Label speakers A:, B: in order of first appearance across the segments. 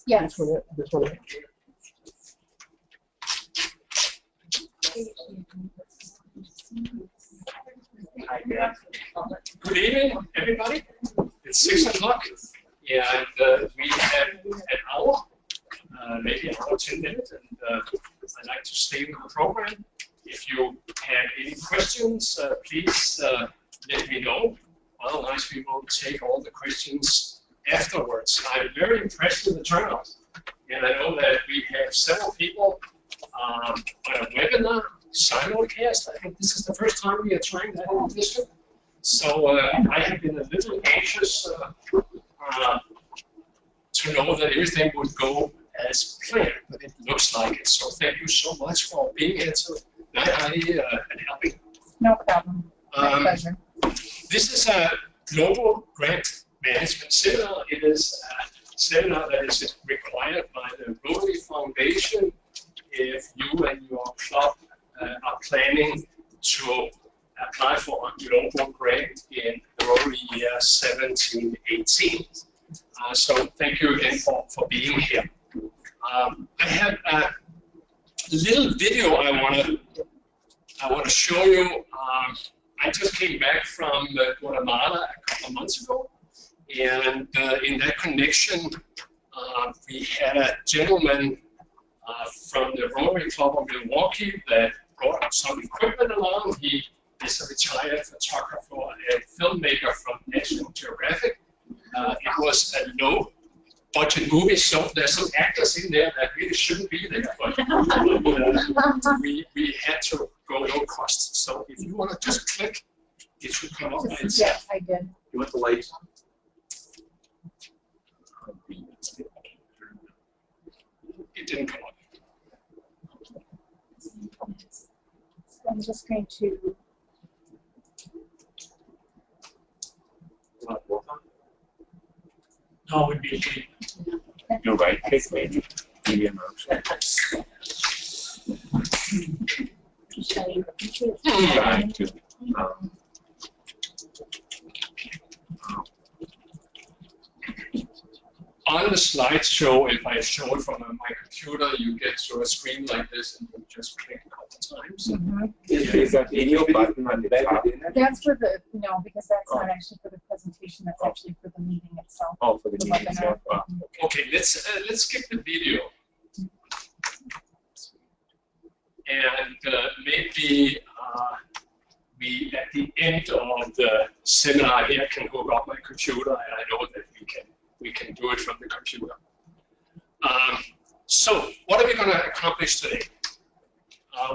A: Yes.
B: This one.
C: Good evening, everybody. It's 6 o'clock, and we have an hour, maybe an hour, 10 minutes, and I'd like to stay with the program. If you have any questions, please let me know. Otherwise, we will take all the questions afterwards. I'm very impressed with the turnout, and I know that we have several people on a webinar simulcast. I think this is the first time we are trying that in the district. So I have been a little anxious to know that everything would go as planned, but it looks like it. So thank you so much for being here tonight and helping.
A: No problem. My pleasure.
C: This is a global grant management seminar. It is a seminar that is required by the Rotary Foundation if you and your club are planning to apply for a global grant in the Rotary year 17-18. So thank you again for being here. I have a little video I want to show you. I just came back from Guatemala a couple of months ago, and in that connection, we had a gentleman from the Rotary Club of Milwaukee that brought some equipment along. He is a retired photographer and filmmaker from National Geographic. It was a low-budget movie, so there's some actors in there that really shouldn't be there, but we had to go low cost. So if you want to just click, it should come up by itself.
A: Yes, I did.
B: You want the lights?
C: It didn't come up.
A: I'm just going to.
C: No, it would be.
B: You're right. Click maybe. Medium or
A: Show you the picture.
B: Trying to.
C: On the slideshow, if I show it from my computer, you get to a screen like this, and you just click a couple times.
B: Is that video button on the top?
A: That's for the, no, because that's not actually for the presentation, that's actually for the meeting itself.
B: Oh, for the meeting itself.
C: Okay, let's skip the video, and maybe we at the end of the seminar here can hook up my computer, and I know that we can do it from the computer. So what are we going to accomplish today?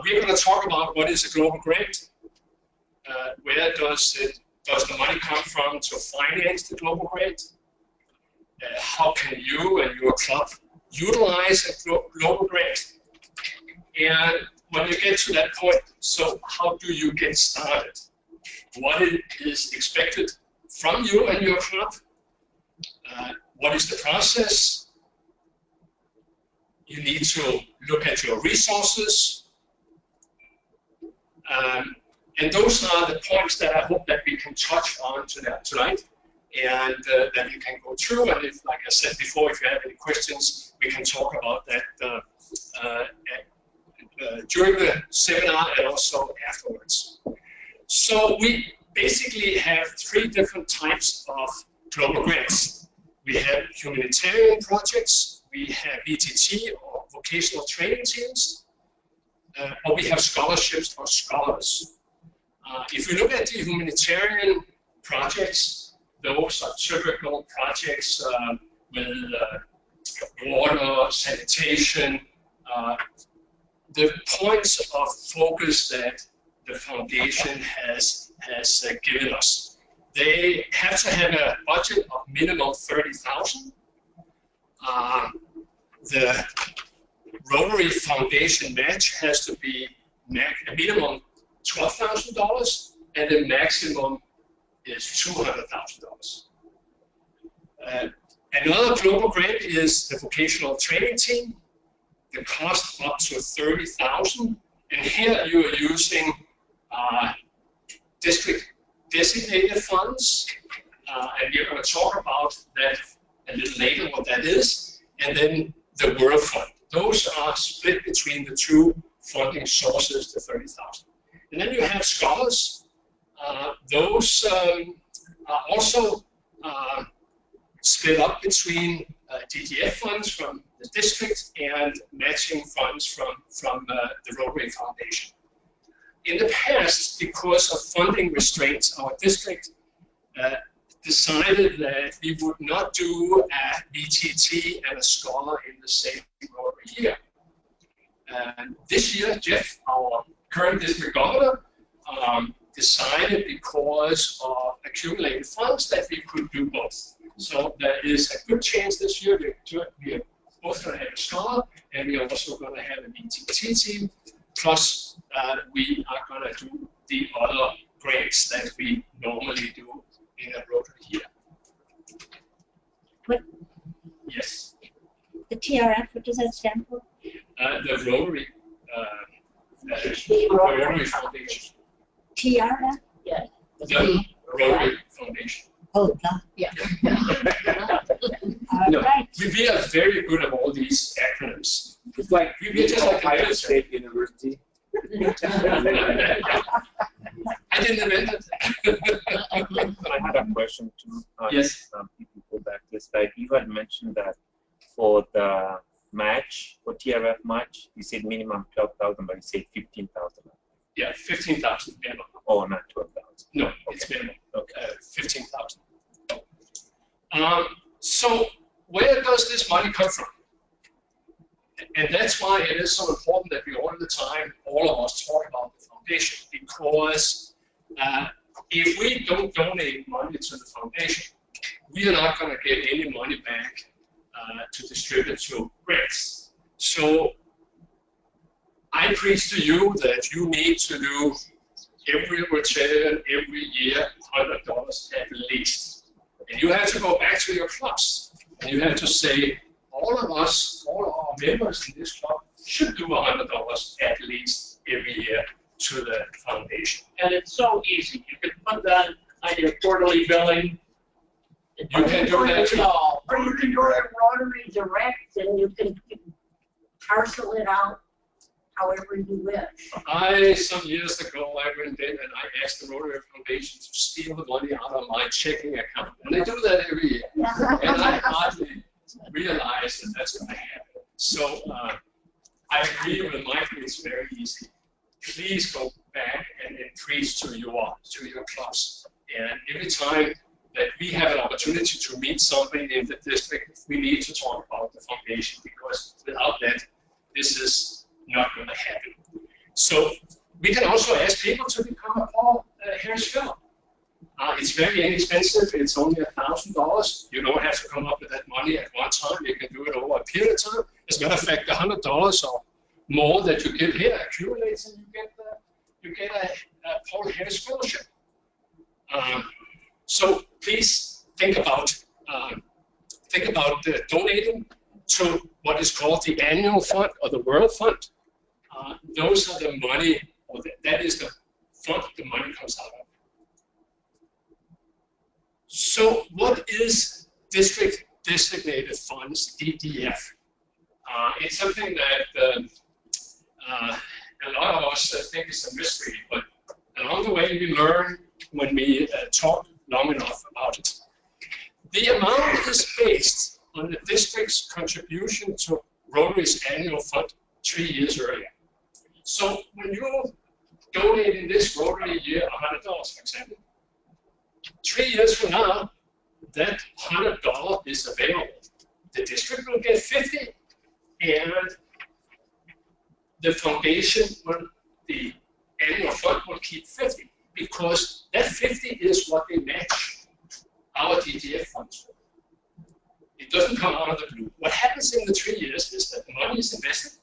C: We're going to talk about what is a global grant. Where does the money come from to finance the global grant? How can you and your club utilize a global grant? And when you get to that point, so how do you get started? What is expected from you and your club? What is the process? You need to look at your resources. And those are the points that I hope that we can touch on tonight, and that you can go through. And if, like I said before, if you have any questions, we can talk about that during the seminar and also afterwards. So we basically have 3 different types of global grants. We have humanitarian projects, we have VTT or vocational training teams, or we have scholarships for scholars. If you look at the humanitarian projects, those are typical projects with water, sanitation, the points of focus that the foundation has given us. They have to have a budget of minimum $30,000. The Rotary Foundation match has to be a minimum $12,000, and the maximum is $200,000. Another global grant is the vocational training team. The cost up to $30,000, and here you are using district designated funds, and we're going to talk about that a little later, what that is, and then the World Fund. Those are split between the two funding sources, the 30,000. And then you have scholars. Those are also split up between DDF funds from the district and matching funds from the Rotary Foundation. In the past, because of funding restraints, our district decided that we would not do a VTT and a scholar in the same Rotary year. This year, Jeff, our current district governor, decided because of accumulated funds that we could do both. So there is a good chance this year we're both going to have a scholar, and we're also going to have a VTT team, plus we are going to do the other grants that we normally do in a Rotary year.
D: What?
C: Yes.
D: The TRF, what does that stand for?
C: The Rotary, the Rotary Foundation.
D: TRF?
E: Yeah.
C: The Rotary Foundation.
D: Oh, God.
E: Yeah.
C: No,
D: Right.
C: we are very good at all these acronyms.
B: It's like
C: We're just like
B: Ohio State University.
C: I didn't invent it.
B: I had a question too.
C: Yes.
B: People go back to this. Like you had mentioned that for the match, for TRF match, you said minimum 12,000, but you said 15,000.
C: Yeah, 15,000 minimum.
B: Oh, not 12,000.
C: No, it's minimum.
B: Okay.
C: 15,000. So where does this money come from? And that's why it is so important that we all the time, all of us, talk about the foundation, because if we don't donate money to the foundation, we are not going to get any money back to distribute to grants. So I preach to you that you need to do every return every year $100 at least. And you have to go back to your clubs and you have to say, all of us, all of our members in this club should do $100 at least every year to the foundation.
E: And it's so easy. You can put that on your quarterly billing.
C: You can do that too.
E: Or you can go to Rotary Direct and you can parcel it out however you wish.
C: Some years ago, I went in and I asked the Rotary Foundation to steal the money out of my checking account. And they do that every year. And I hardly realized that that's going to happen. So I agree with Michael, it's very easy. Please go back and increase to your clubs. And every time that we have an opportunity to meet somebody in the district, we need to talk about the foundation, because without that, this is not going to happen. So we can also ask people to become a Paul Harris Fellow. It's very inexpensive. It's only $1,000. You don't have to come up with that money at one time. You can do it over a period of time. As a matter of fact, $100 or more that you give here accumulates, and you get a Paul Harris Fellowship. So please think about donating to what is called the annual fund or the World Fund. Those are the money, or that is the fund the money comes out of. So what is district designated funds, DDF? It's something that a lot of us think is a mystery, but along the way we learn when we talk long enough about it. The amount is based on the district's contribution to Rotary's annual fund 3 years earlier. So when you donate in this Rotary year $100, for example, 3 years from now, that $100 is available. The district will get 50, and the foundation, the annual fund, will keep 50, because that 50 is what they match our DDF funds for. It doesn't come out of the blue. What happens in the 3 years is that the money is invested,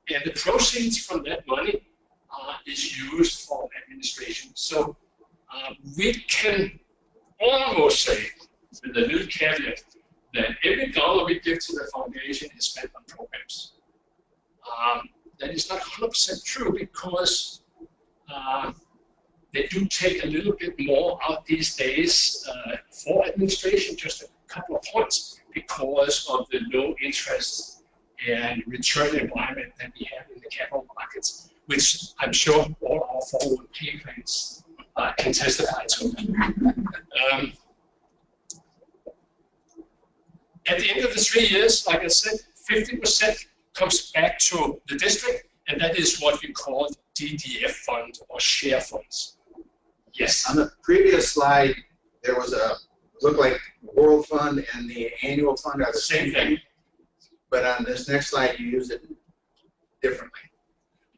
C: and the proceeds from that money is used for administration. So we can almost say, with a little caveat, that every dollar we give to the foundation is spent on programs. That is not 100% true, because They do take a little bit more out these days for administration, just a couple of points, because of the low interest and return environment that we have in the capital markets, which I'm sure all our 401k plans can testify to. At the end of the 3 years, like I said, 50% comes back to the district, and that is what we call DDF fund or share funds. Yes.
F: On the previous slide, there was looked like World Fund and the annual fund are the
C: Same thing.
F: But on this next slide, you use it differently.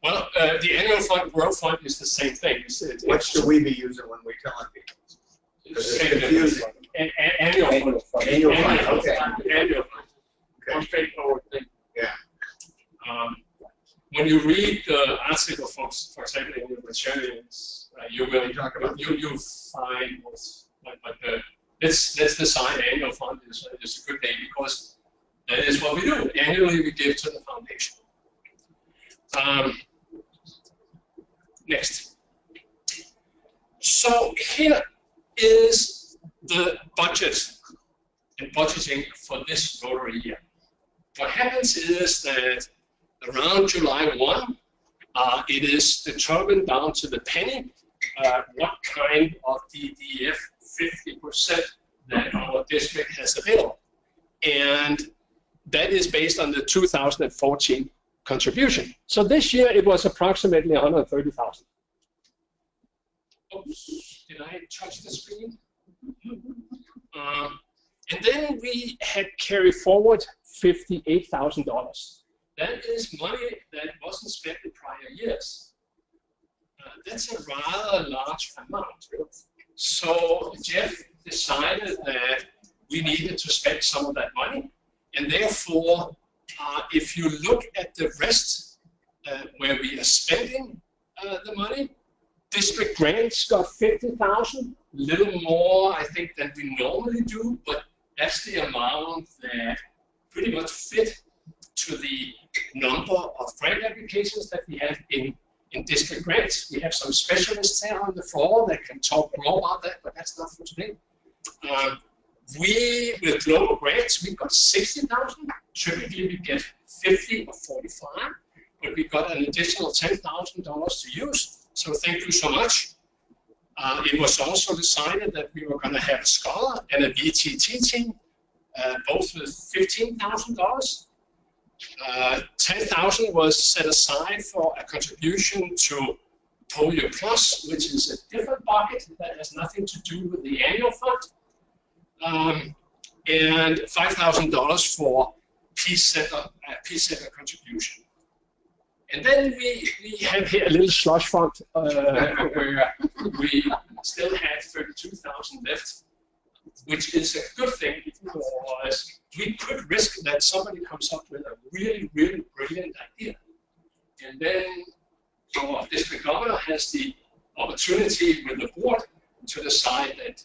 C: Well, the annual fund, World Fund is the same thing.
F: What should we be using when we tell people? Because it's
C: Same
F: confusing.
C: Annual fund.
F: Annual fund, okay.
C: Annual fund. More
F: Okay.
C: straightforward thing.
F: Yeah.
C: When you read the article, for example, in the materials, you will
F: Talk about
C: you find let's design annual fund is a good name, because that is what we do. Annually, we give to the foundation. Next. So here is the budget and budgeting for this Rotary year. What happens is that around July 1, it is determined down to the penny what kind of DDF 50% that our district has available. And that is based on the 2014 contribution. So this year it was approximately 130,000. Oops, did I touch the screen? And then we had carried forward $58,000. That is money that wasn't spent in prior years. That's a rather large amount. So Jeff decided that we needed to spend some of that money, and therefore, if you look at the rest where we are spending the money, district grants got 50,000, a little more, I think, than we normally do, but that's the amount that pretty much fit to the number of grant applications that we have in district grants. We have some specialists here on the floor that can talk more about that, but that's not for today. With global grants, we got 60,000. Typically, we get 50 or 45, but we got an additional $10,000 to use. So thank you so much. It was also decided that we were going to have a scholar and a VTT team, both with $15,000. 10,000 was set aside for a contribution to Polio Plus, which is a different bucket that has nothing to do with the annual fund, and $5,000 for Peace Center contribution. And then we have here a little slush fund where we still have 32,000 left, which is a good thing because we could risk that somebody comes up with a really, really brilliant idea. And then our district governor has the opportunity with the board to decide that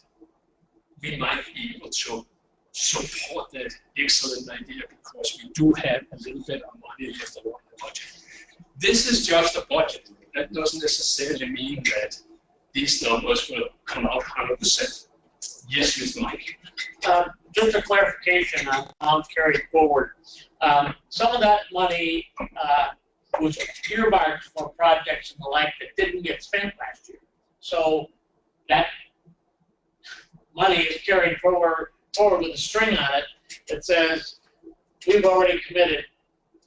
C: we might be able to support that excellent idea because we do have a little bit of money left over in the budget. This is just a budget. That doesn't necessarily mean that these numbers will come out 100%. Yes, Mr. Mike.
G: Just a clarification on amounts carried forward. Some of that money was earmarked for projects and the like that didn't get spent last year. So that money is carried forward with a string on it that says we've already committed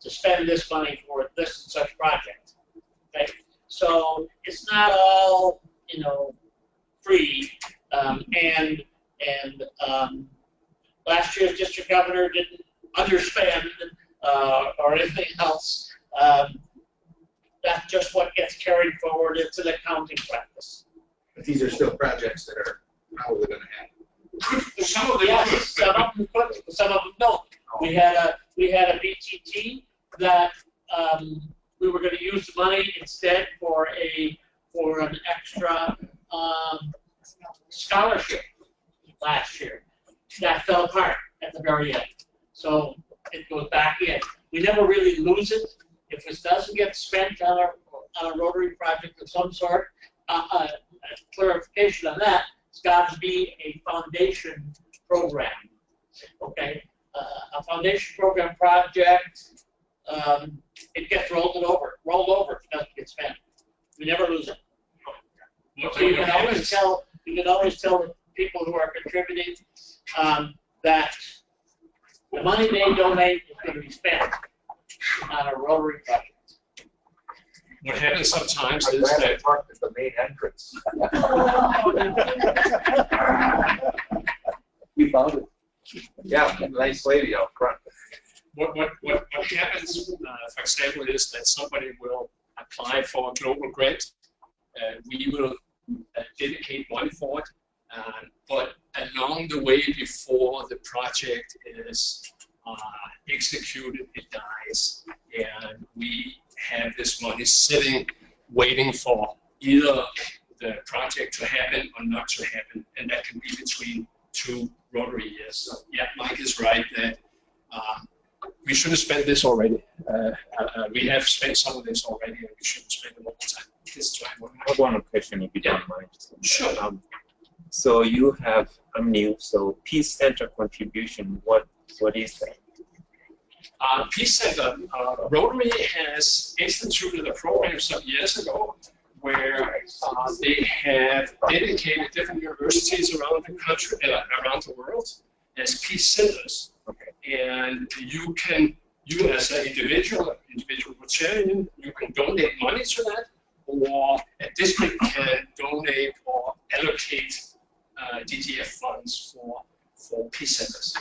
G: to spend this money for this and such project. Okay, so it's not all free. Last year's district governor didn't underspend or anything else. That's just what gets carried forward. It's an accounting practice.
F: But these are still projects that are probably going to happen.
C: Some of them
G: Yes, some of them could, some of them don't. We had a BTT that we were going to use the money instead for an extra scholarship last year. That fell apart at the very end. So it goes back in. We never really lose it. If it doesn't get spent on a Rotary project of some sort, clarification on that, it's got to be a foundation program. Okay, a foundation program project, it gets rolled over if it doesn't get spent. We never lose it. So you can always tell the people who are contributing that the money they donate is going to be spent on a Rotary project.
C: What happens sometimes
F: I'm
C: is
F: glad I
C: that
F: parked at the main entrance.
B: We found it.
F: Yeah, nice lady out front.
C: what happens, for example, is that somebody will apply for a global grant. We will dedicate money for it, but along the way before the project is executed, it dies, and we have this money sitting, waiting for either the project to happen or not to happen, and that can be between 2 Rotary years. So yeah, Mike is right that we should have spent this already. We have spent some of this already, and we shouldn't spend it all the time.
B: I have one question, if you don't mind.
C: Sure.
B: So you have, I'm new, so Peace Center contribution, what is that?
C: Peace Center, Rotary has instituted a program some years ago where they have dedicated different universities around the country, around the world, as peace centers. Okay. And you as an individual Rotarian, you can donate money to that, or a district can donate or allocate DGF funds for peace centers.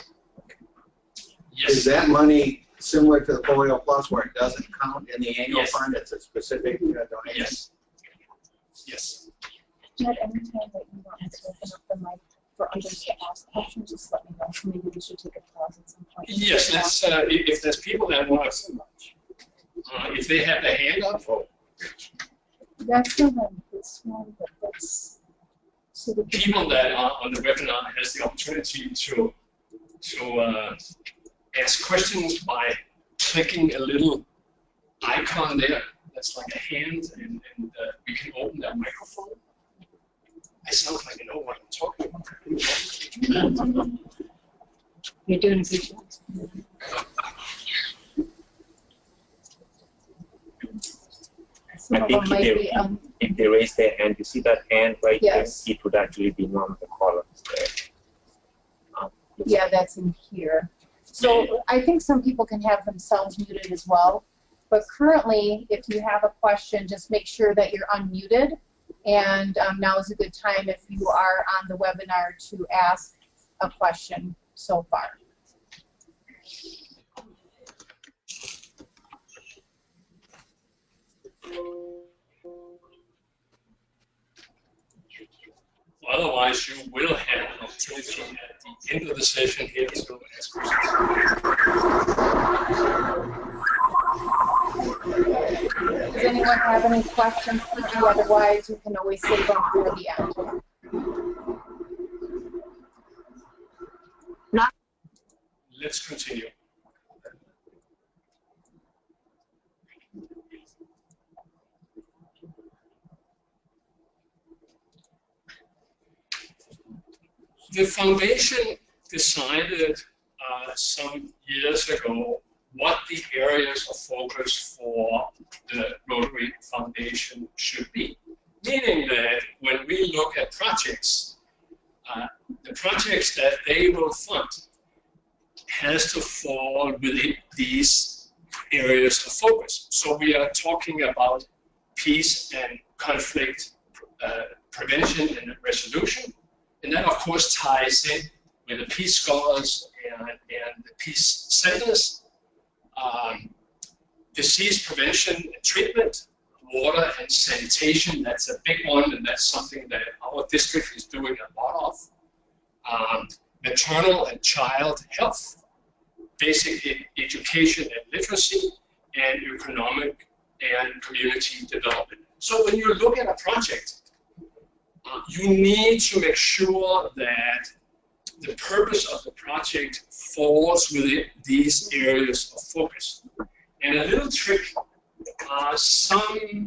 C: Yes.
F: Is that money similar to the Polio Plus, where it doesn't count in the annual
C: Yes.
F: fund? It's a specific donation?
C: Yes. Yes.
A: At any time that you want to open up the mic for others to ask questions, just let me know. Maybe we should take a pause at some point.
C: Yes, let's, if there's people that want to, if they have their hand up,
A: That's not on this one, but that's so the
C: people that are on the webinar has the opportunity to ask questions by clicking a little icon there. That's like a hand, and we can open that microphone. I sound like I know what I'm talking about.
D: You're doing a good job.
A: some
B: I
A: of
B: think
A: them might be
B: if they raise their hand, you see that hand right
A: Yes.
B: there? It would actually be one of the columns there.
A: Yeah, that's in here. So I think some people can have themselves muted as well. But currently, if you have a question, just make sure that you're unmuted. And now is a good time if you are on the webinar to ask a question so far.
C: Otherwise, you will have an opportunity at the end of the session here to ask questions.
A: Does anyone have any questions for you? Otherwise, you can always save them for the end.
C: Let's continue. The foundation decided some years ago what the areas of focus for the Rotary Foundation should be. Meaning that when we look at projects, the projects that they will fund has to fall within these areas of focus. So we are talking about peace and conflict prevention and resolution. And that, of course, ties in with the peace scholars and the peace centers, disease prevention and treatment, water and sanitation. That's a big one, and that's something that our district is doing a lot of. Maternal and child health, basic education and literacy, and economic and community development. So when you look at a project, you need to make sure that the purpose of the project falls within these areas of focus. And a little trick, I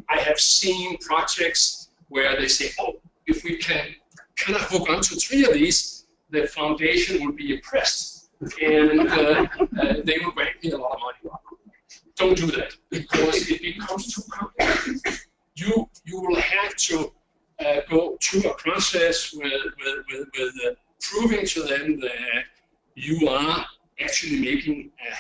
C: have seen projects where they say, oh, if we can kind of hook onto 3 of these, the foundation will be impressed, and they will grant me a lot of money. Don't do that, because it becomes too complicated. You will have to go through a process with proving to them that you are actually making a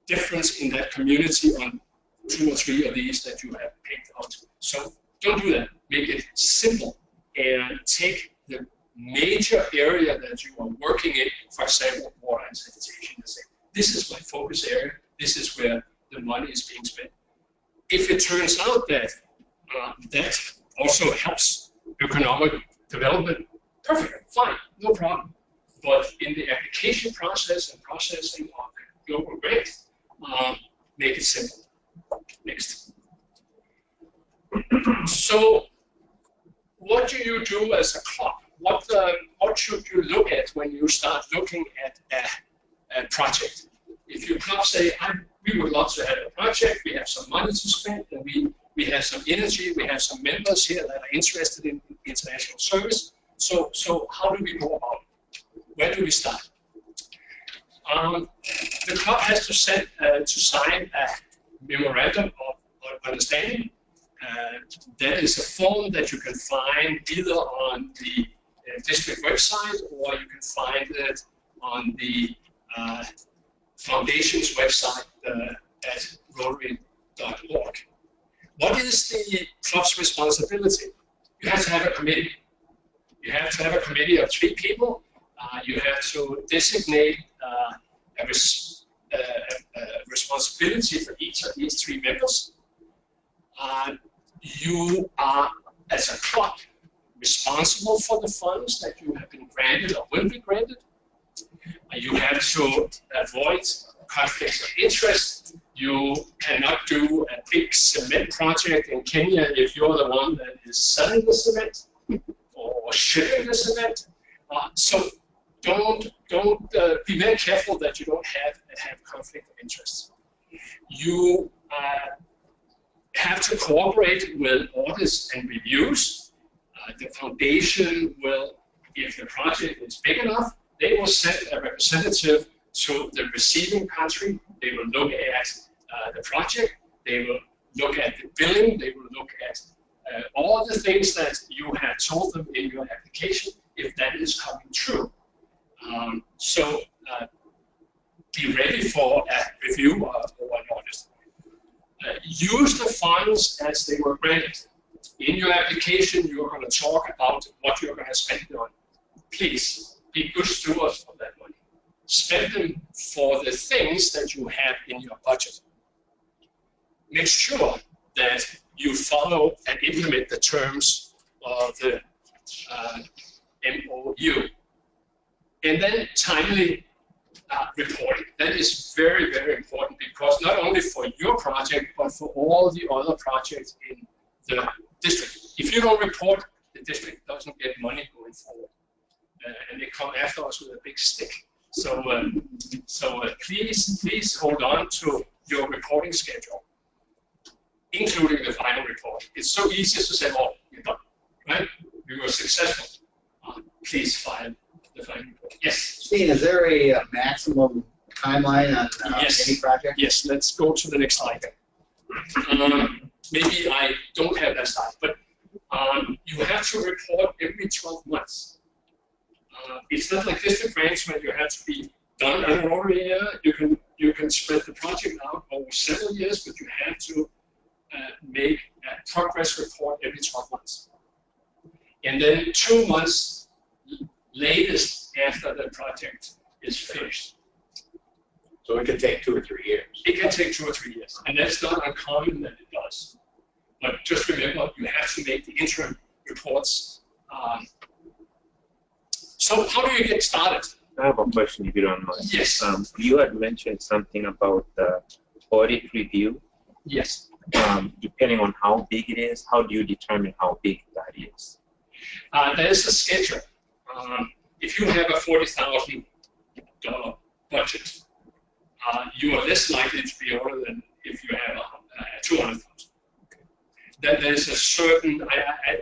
C: difference in that community on 2 or 3 of these that you have picked out. So don't do that. Make it simple and take the major area that you are working in, for example, water and sanitation, and say, this is my focus area, this is where the money is being spent. If it turns out that that also helps economic development, perfect, fine, no problem. But in the application process and processing of global grants, make it simple. Next. So, what do you do as a club? What should you look at when you start looking at a project? If your club say, we would love to have a project, we have some money to spend, and we have some energy, we have some members here that are interested in international service. So how do we go about it? Where do we start? The club has to sign a memorandum of understanding. That is a form that you can find either on the district website, or you can find it on the foundation's website at Rotary.org. What is the club's responsibility? You have to have a committee. You have to have a committee of 3 people. You have to designate a responsibility for each of these 3 members. You are, as a club, responsible for the funds that you have been granted or will be granted. You have to avoid conflicts of interest. You cannot do a big cement project in Kenya if you're the one that is selling the cement or shipping the cement. So don't be very careful that you don't have conflict of interest. You have to cooperate with audits and reviews. The foundation will, if the project is big enough, they will send a representative to the receiving country. They will look at the project. They will look at the billing. They will look at all the things that you have told them in your application, if that is coming true. So be ready for a review or an audit. Use the funds as they were granted. In your application, you're going to talk about what you're going to spend it on. Please be good stewards of that money. Spend them for the things that you have in your budget. Make sure that you follow and implement the terms of the MOU. And then timely reporting. That is very, very important, because not only for your project, but for all the other projects in the district. If you don't report, the district doesn't get money going forward. And they come after us with a big stick. So, please hold on to your reporting schedule, including the final report. It's so easy to say, oh, you're done, right? We were successful. Please file the final report. Yes?
F: Steen, is there a maximum timeline on any project?
C: Yes, let's go to the next slide. Maybe I don't have that slide, but you have to report every 12 months. It's not like district grants where you have to be done in an Rotary year. You can spread the project out over several years, but you have to make a progress report every 12 months. And then 2 months latest after the project is finished.
F: So it could take 2 or 3 years.
C: It can take 2 or 3 years, and that's not uncommon that it does. But just remember, you have to make the interim reports. So how do you get started?
B: I have a question, if you don't mind.
C: Yes.
B: You had mentioned something about the audit review.
C: Yes.
B: Depending on how big it is, how do you determine how big that is?
C: There is a schedule. If you have a $40,000 budget, you are less likely to be audited than if you have $200,000. Then there's a certain,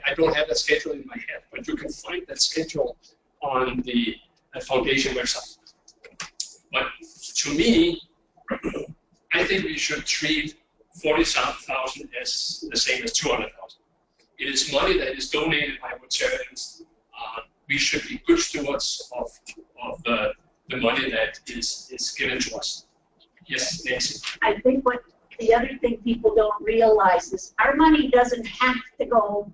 C: I don't have that schedule in my head, but but you can find that schedule on the foundation website. But to me, I think we should treat 40,000 as the same as 200,000. It is money that is donated by Rotarians. We should be good stewards of the money that is given to us. Yes, Nancy.
E: I think what the other thing people don't realize is our money doesn't have to go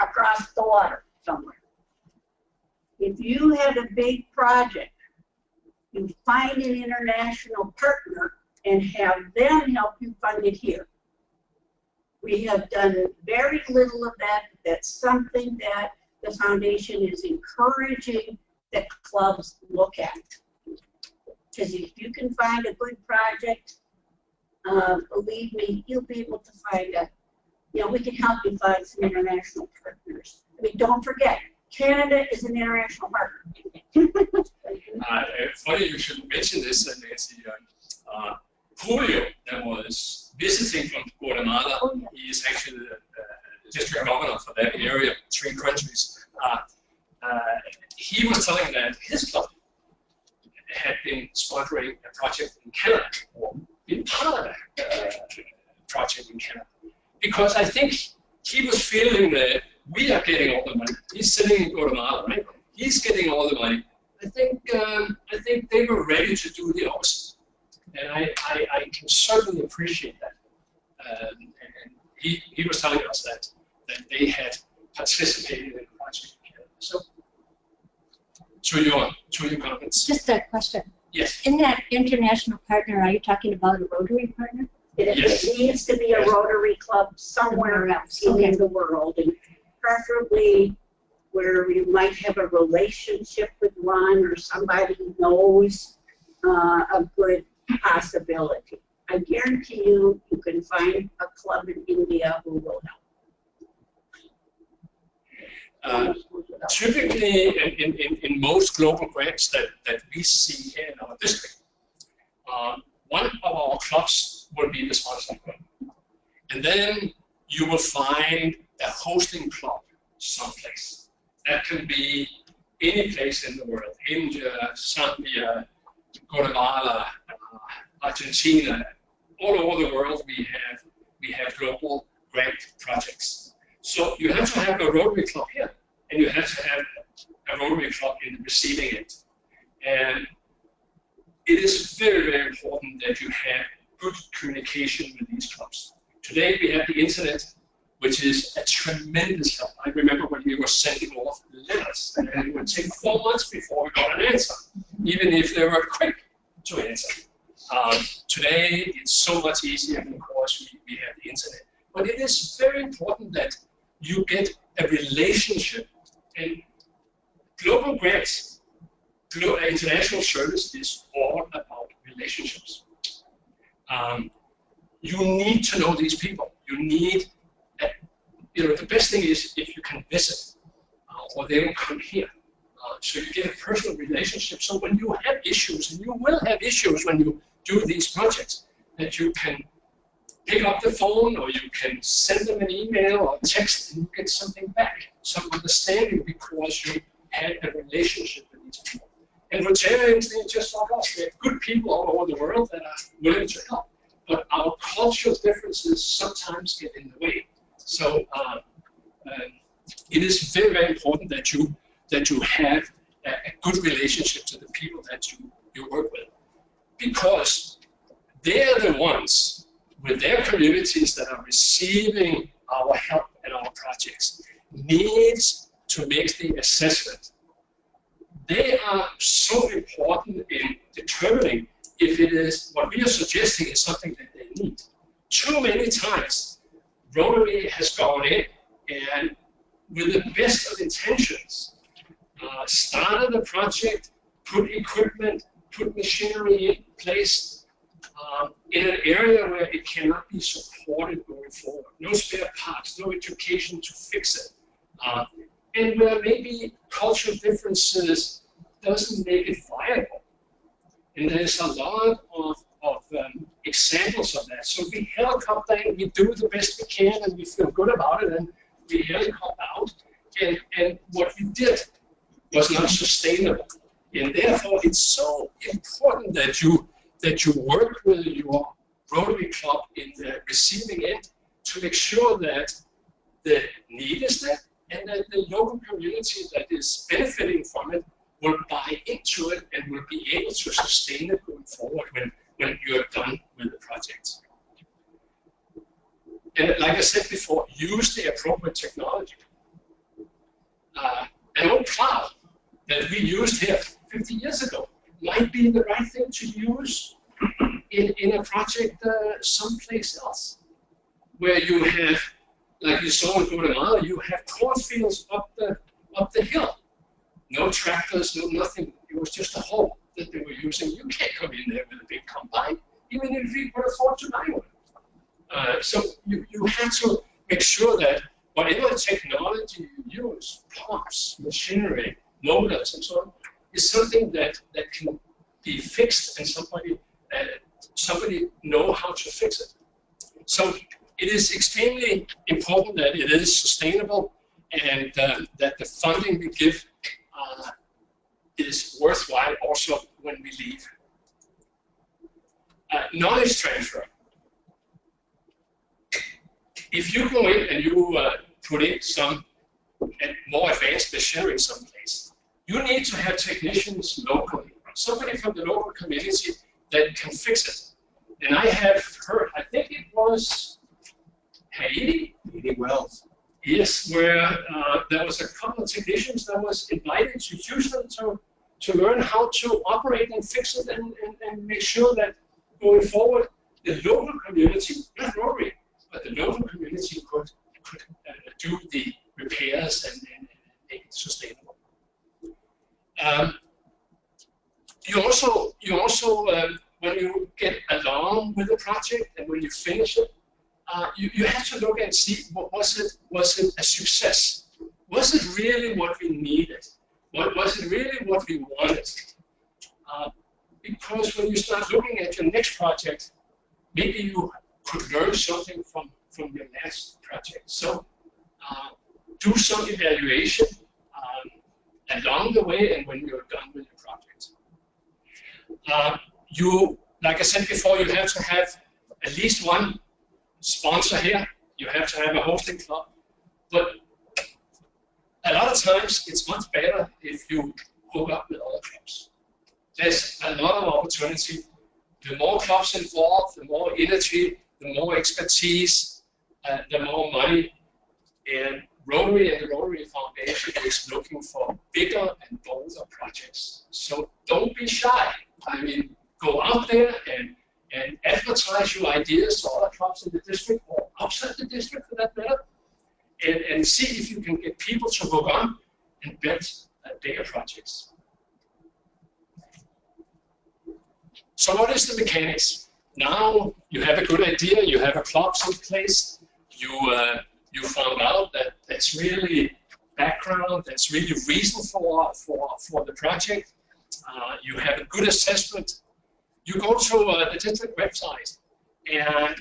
E: across the water somewhere. If you have a big project, you find an international partner and have them help you fund it here. We have done very little of that. That's something that the foundation is encouraging that clubs look at. Because if you can find a good project, believe me, you'll be able to find we can help you find some international partners. I mean, don't forget, Canada is an international partner.
C: Funny you should mention this, Nancy. Julio, that was visiting from Guatemala, he is actually the district governor for that area, 3 countries. He was telling that his club had been sponsoring a project in Canada, or been part of that project in Canada. Because I think he was feeling that we are getting all the money. He's sitting in Guatemala, right? He's getting all the money. I think they were ready to do the opposite. And I can certainly appreciate that. And he was telling us that they had participated in the project in Canada. So, to your comments.
D: Just a question.
C: Yes.
D: In that international partner, are you talking about a Rotary partner?
C: Yes.
E: It needs to be a Rotary club somewhere else in the world, and preferably where you might have a relationship with one or somebody who knows a good possibility. I guarantee you can find a club in India who will help.
C: Typically, in most global grants that we see here in our district, one of our clubs will be the sponsor club. And then you will find a hosting club someplace. That can be any place in the world, India, Zambia, Guatemala, Argentina, all over the world we have global grant projects. So you have to have a Rotary club here, and you have to have a Rotary club in the receiving end. And it is very, very important that you have good communication with these clubs. Today we have the internet, which is a tremendous help. I remember when we were sending off letters, and it would take 4 months before we got an answer, even if they were quick to answer. Today it's so much easier because we have the internet. But it is very important that you get a relationship. And global grants, international service is all about relationships. You need to know these people. You need, the best thing is if you can visit, or they will come here. So you get a personal relationship. So when you have issues, and you will have issues when you do these projects, that you can pick up the phone, or you can send them an email or text, and you get something back, some understanding, because you had a relationship with these people. And Rotarians, they're just like us. They're good people all over the world that are willing to help. But our cultural differences sometimes get in the way. So it is very, very important that you have a good relationship to the people that you work with, because they're the ones with their communities that are receiving our help and our projects needs to make the assessment. They are so important in determining if it is what we are suggesting is something that they need. Too many times, Rotary has gone in and, with the best of intentions, started a project, put equipment, put machinery in place in an area where it cannot be supported going forward. No spare parts, no education to fix it. And where maybe cultural differences doesn't make it viable. And there's a lot of examples of that. So we helicopter in, we do the best we can, and we feel good about it, and we helicopter out. and what we did was not sustainable. And therefore, it's so important that you work with your Rotary Club in the receiving end to make sure that the need is there and that the local community that is benefiting from it will buy into it and will be able to sustain it going forward when you're done with the project. And like I said before, use the appropriate technology. An old cloud that we used here 50 years ago might be the right thing to use in a project someplace else, where you have, like you saw in Guatemala, you have cornfields up the hill. No tractors, no nothing. It was just a hole that they were using. You can't come in there with a big combine, even if you could afford to buy one. So you have to make sure that whatever technology you use, pumps, machinery, motors, and so on, is something that can be fixed and somebody know how to fix it. So it is extremely important that it is sustainable and that the funding we give is worthwhile also when we leave. Knowledge transfer. If you go in and you put in some more advanced machinery someplace, you need to have technicians locally, somebody from the local community that can fix it. And I have heard, I think it was Haiti?
F: Haiti Wells.
C: Yes, where there was a couple of technicians that was invited to Houston to learn how to operate and fix it and make sure that going forward, the local community, not Rotary, but the local community could do the repairs and make it sustainable. You also when you get along with the project and when you finish it, you have to look and see, was it a success? Was it really what we needed? Was it really what we wanted? Because when you start looking at your next project, maybe you could learn something from your last project. So do some evaluation along the way and when you're done with your project. Like I said before, you have to have at least one sponsor here. You have to have a hosting club. But a lot of times it's much better if you hook up with other clubs. There's a lot of opportunity. The more clubs involved, the more energy, the more expertise, the more money. And Rotary and the Rotary Foundation is looking for bigger and bolder projects. So don't be shy. I mean, go out there and advertise your ideas to other clubs in the district or outside the district for that matter, and see if you can get people to hook on and build bigger projects. So what is the mechanics? Now you have a good idea, you have a club someplace, you found out that that's really background, that's really reason for the project. You have a good assessment. You go to the district website, and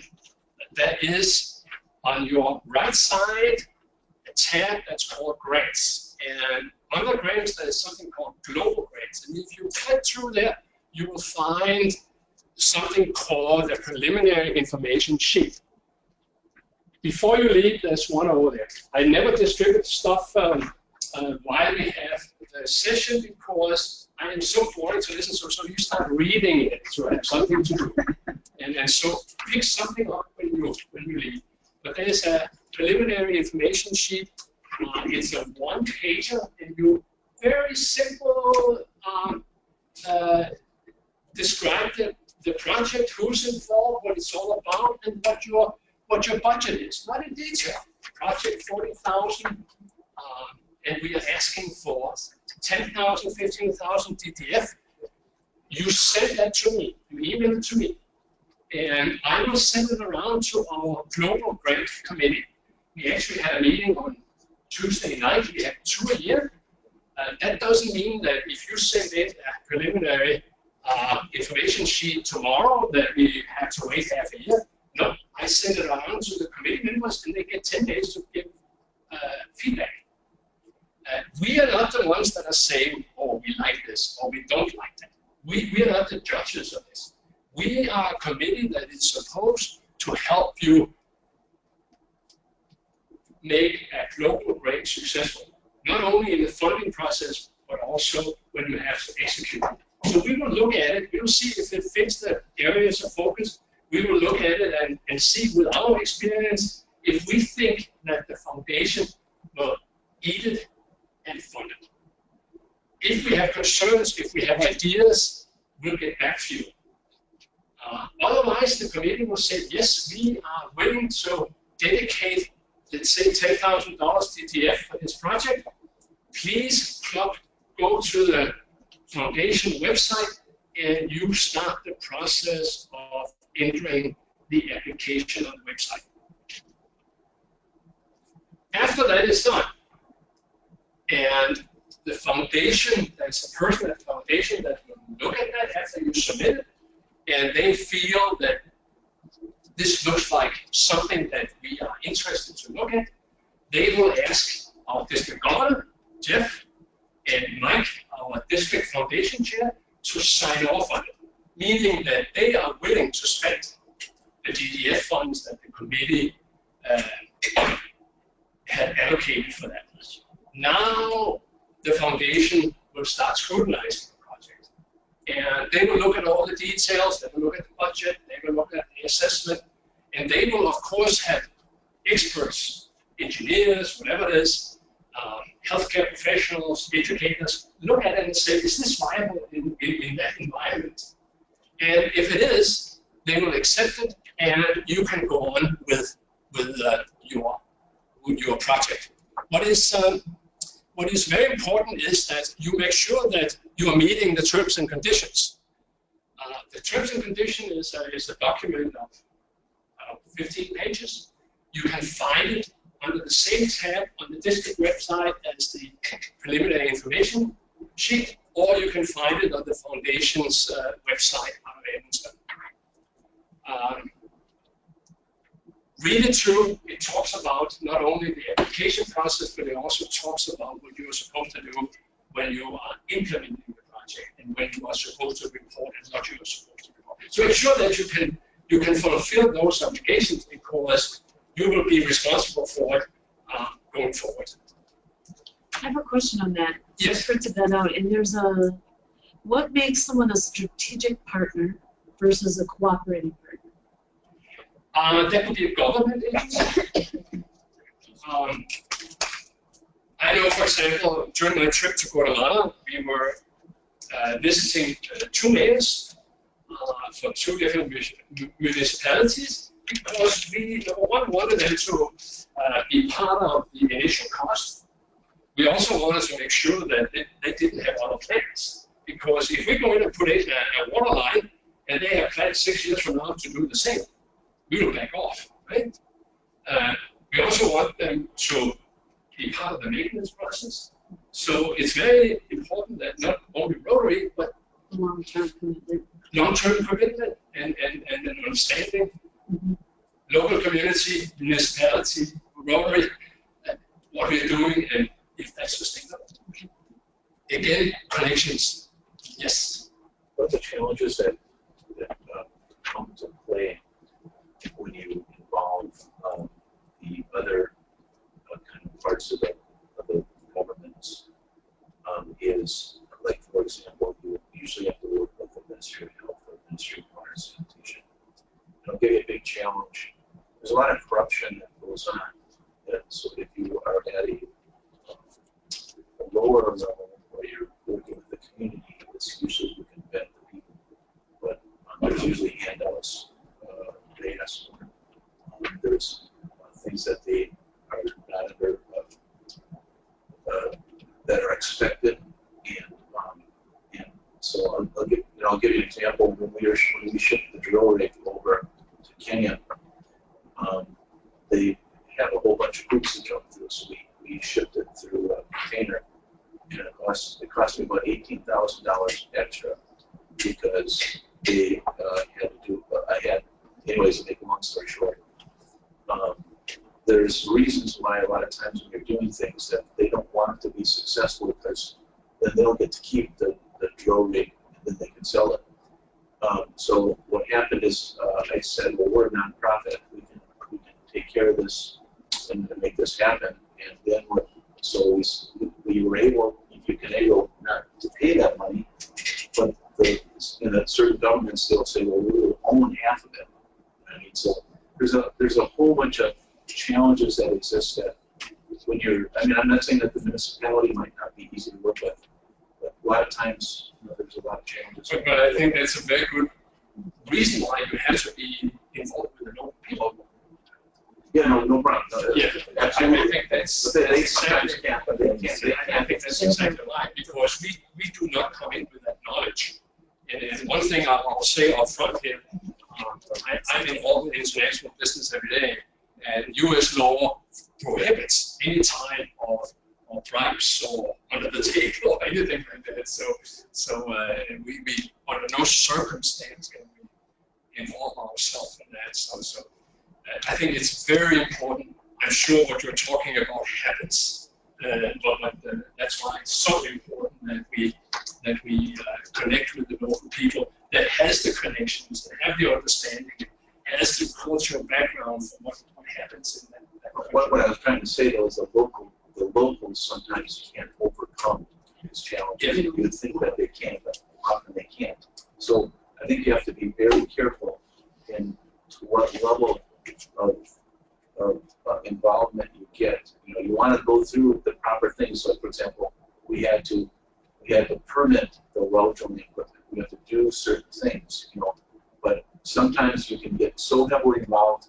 C: there is on your right side a tab that's called grants. And under grants, there is something called global grants. And if you click through there, you will find something called a preliminary information sheet. Before you leave, there's one over there. I never distribute stuff while we have the session because I am so boring to listen to, so you start reading it to have something to do. And so pick something up when you leave. But there's a preliminary information sheet. It's a one-pager, and you very simple describe the project, who's involved, what it's all about, and what your budget is. Not in detail. Project 40,000, and we are asking for 10,000, 15,000 DTF. You send that to me. You email it to me, and I will send it around to our global grant committee. We actually had a meeting on Tuesday night. We have 2 a year. That doesn't mean that if you send in a preliminary information sheet tomorrow that we have to wait half a year. No, I send it around to the committee members, and they get 10 days to give feedback. We are not the ones that are saying, oh, we like this, or we don't like that. We are not the judges of this. We are a committee that is supposed to help you make a global grant successful, not only in the funding process, but also when you have to execute. So we will look at it, we will see if it fits the areas of focus. We will look at it and see with our experience if we think that the foundation will eat it and fund it. If we have concerns, if we have ideas, we'll get back to you. Otherwise, the committee will say, yes, we are willing to dedicate, let's say, $10,000 TTF for this project. Please go to the foundation website and you start the process of entering the application on the website. After that is done, and the foundation, there's a person at the foundation that will look at that after you submit it, and they feel that this looks like something that we are interested to look at, they will ask our district governor, Jeff, and Mike, our district foundation chair, to sign off on it, meaning that they are willing to spend the DDF funds that the committee had allocated for that. Now the foundation will start scrutinizing the project. And they will look at all the details, they will look at the budget, they will look at the assessment, and they will of course have experts, engineers, whatever it is, healthcare professionals, educators, look at it and say, is this viable in that environment? And if it is, they will accept it, and you can go on with your project. What is very important is that you make sure that you are meeting the terms and conditions. The terms and conditions is a document of 15 pages. You can find it under the same tab on the district website as the preliminary information sheet, or you can find it on the foundation's website. Read it through. It talks about not only the application process, but it also talks about what you're supposed to do when you are implementing the project and when you are supposed to report and what you're supposed to report. So ensure that you can fulfill those obligations, because you will be responsible for it going forward.
H: I have a question on that.
C: Yes.
H: I printed that out, and there's what makes someone a strategic partner versus a cooperating partner?
C: That could be a government agency. I know, for example, during my trip to Guatemala, we were visiting two mayors for two different municipalities, because we, number one, wanted them to be part of the initial cost. We also wanted to make sure that they didn't have other plans, because if we go in and put in a water line and they have plans 6 years from now to do the same, we will back off, right? We also want them to be part of the maintenance process. So it's very important that not only Rotary, but
H: Long-term commitment.
C: Long-term commitment and an understanding.
H: Mm-hmm.
C: Local community, municipality, Rotary, what we're doing, and if that's sustainable. Again, connections, yes.
I: What are the challenges that come to play when you involve the other kind of parts of the government? Is, like, for example, you usually have to work with the Ministry of Health or Ministry of Water and Sanitation. It'll give you a big challenge. There's a lot of corruption that goes on. So if you are at a lower level where you're working with the community, it's usually you can vet the people. But there's usually handouts they ask for. There's things that they are not under that are expected, and so I'll give you an example. When we shipped the drill rig over to Kenya, they have a whole bunch of hoops to jump through, so we shipped it through a container, and it cost me about $18,000 extra, because they had to do. Anyways, to make a long story short, there's reasons why a lot of times when you're doing things that they don't don't want it to be successful because then they'll get to keep the drill rig and then they can sell it. So what happened is I said, well, we're a nonprofit. We can take care of this and make this happen. And then we were able, if you can able not to pay that money, but in certain governments they'll say, well, we will own half of it. I mean, so there's a whole bunch of challenges that exist that when you're, I mean, I'm not saying that the municipality might not be easy to work with, but a lot of times there's a lot of challenges.
C: But I think that's a very good reason why you have to be involved with the local people.
I: Yeah, no problem.
C: Yeah,
I: absolutely.
C: I think that's
I: They sometimes can't, but they can.
C: I think that's exactly right, because we do not come in with that knowledge. And one thing I'll say up front here, I'm involved in international business every day, and U.S. law prohibits any type of bribes or under the table or anything like that. So we under no circumstance can we involve ourselves in that. So I think it's very important. I'm sure what you're talking about happens, but that's why it's so important that we connect with the local people that has the connections, that have the understanding, has the cultural background for what happens in that country.
I: What I was trying to say though is the locals sometimes can't overcome these challenges.
C: Yeah.
I: You think that they can, but often they can't. So I think you have to be very careful in to what level of involvement you get. You know, you want to go through the proper things. So, for example, we had to permit the well drilling equipment. We have to do certain things, you know. But sometimes you can get so heavily involved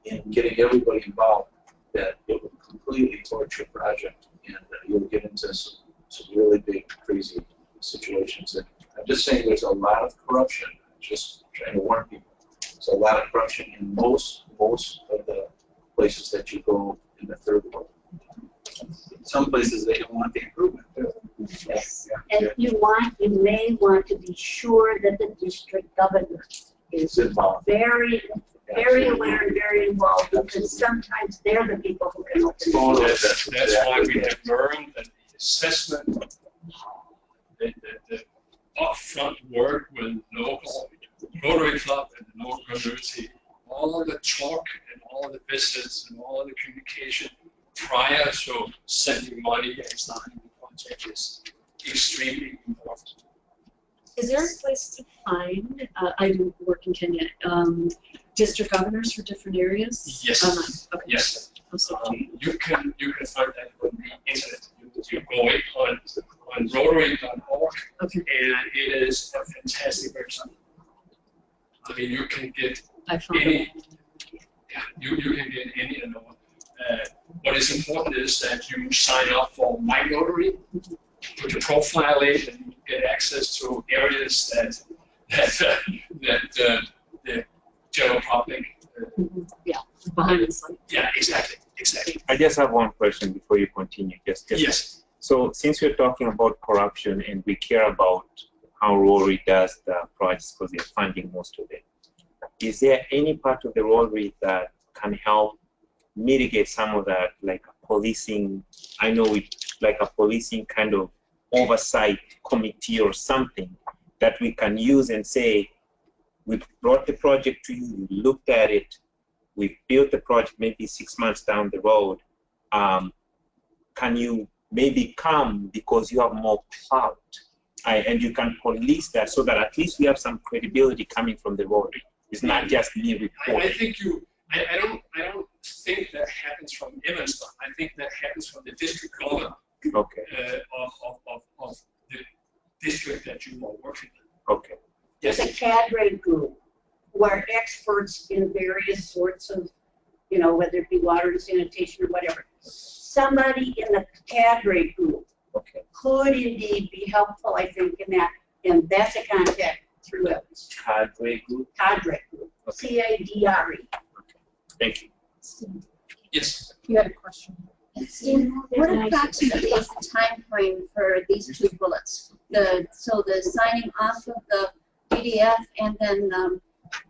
I: in getting everybody involved that it will completely torch your project, and you'll get into some really big, crazy situations. And I'm just saying, there's a lot of corruption. I'm just trying to warn people. There's a lot of corruption in most of the places that you go in the third world.
F: Some places they don't want the improvement.
E: Yes. And you may want to be sure that the district governor is
I: Involved.
E: very aware and very involved, because sometimes they're the people who can open
I: Oh,
E: doors.
C: That's why we have learned that the assessment, the upfront work with local Rotary Club and the local community, all the talk and all the visits and all the communication prior to sending money and starting the project is extremely important.
H: Is there a place to find, I do work in Kenya, district governors for different areas?
C: Yes.
H: Okay.
C: Yes.
H: Also,
C: You can find that on the internet. You go in on Rotary.org,
H: okay.
C: and it is a fantastic website. I mean, you can get
H: I found
C: any.
H: it.
C: Yeah, you can get any and all. What is important is that you sign up for My Rotary, put your profile in, and you get access to areas that the general public.
H: Yeah, behind the scenes.
C: Yeah, exactly.
B: I just have one question before you continue.
C: Yes.
B: So since we're talking about corruption and we care about how Rotary does the projects because they're funding most of it, is there any part of the Rotary that can help mitigate some of that, like a policing, I know it, like a policing kind of oversight committee or something that we can use and say, we brought the project to you, you looked at it, we built the project maybe 6 months down the road, can you maybe come because you have more clout, and you can police that so that at least we have some credibility coming from the Rotary. It's not just me reporting.
C: I think I don't think that happens from Evanston. I think that happens from the district governor
B: Okay.
C: of the district that you are working in.
B: Okay.
E: There's a cadre group where experts in various sorts of, whether it be water and sanitation or whatever, somebody in the cadre group
B: Okay.
E: could indeed be helpful, I think, in that, and that's a contact through Evans.
B: Cadre group.
E: Cadre group,
B: Okay.
E: C-A-D-R-E.
B: Thank you.
C: Yes.
A: You had a question.
D: Steen, what approximately is the time frame for these two bullets? So the signing off of the PDF and then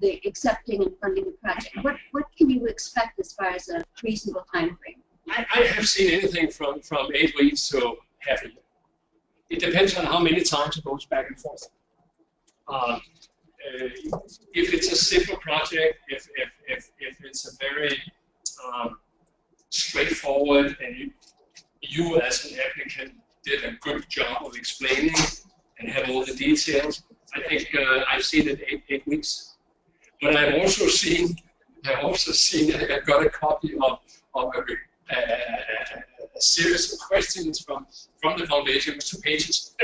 D: the accepting and funding the project. What can you expect as far as a reasonable time frame?
C: I have seen anything from 8 weeks to half a year. It depends on how many times it goes back and forth. If it's a simple project, if it's a very straightforward, and you as an applicant did a good job of explaining and have all the details, I think I've seen it 8 weeks. But I've also seen I got a copy of a series of questions from the foundation. It was 2 pages,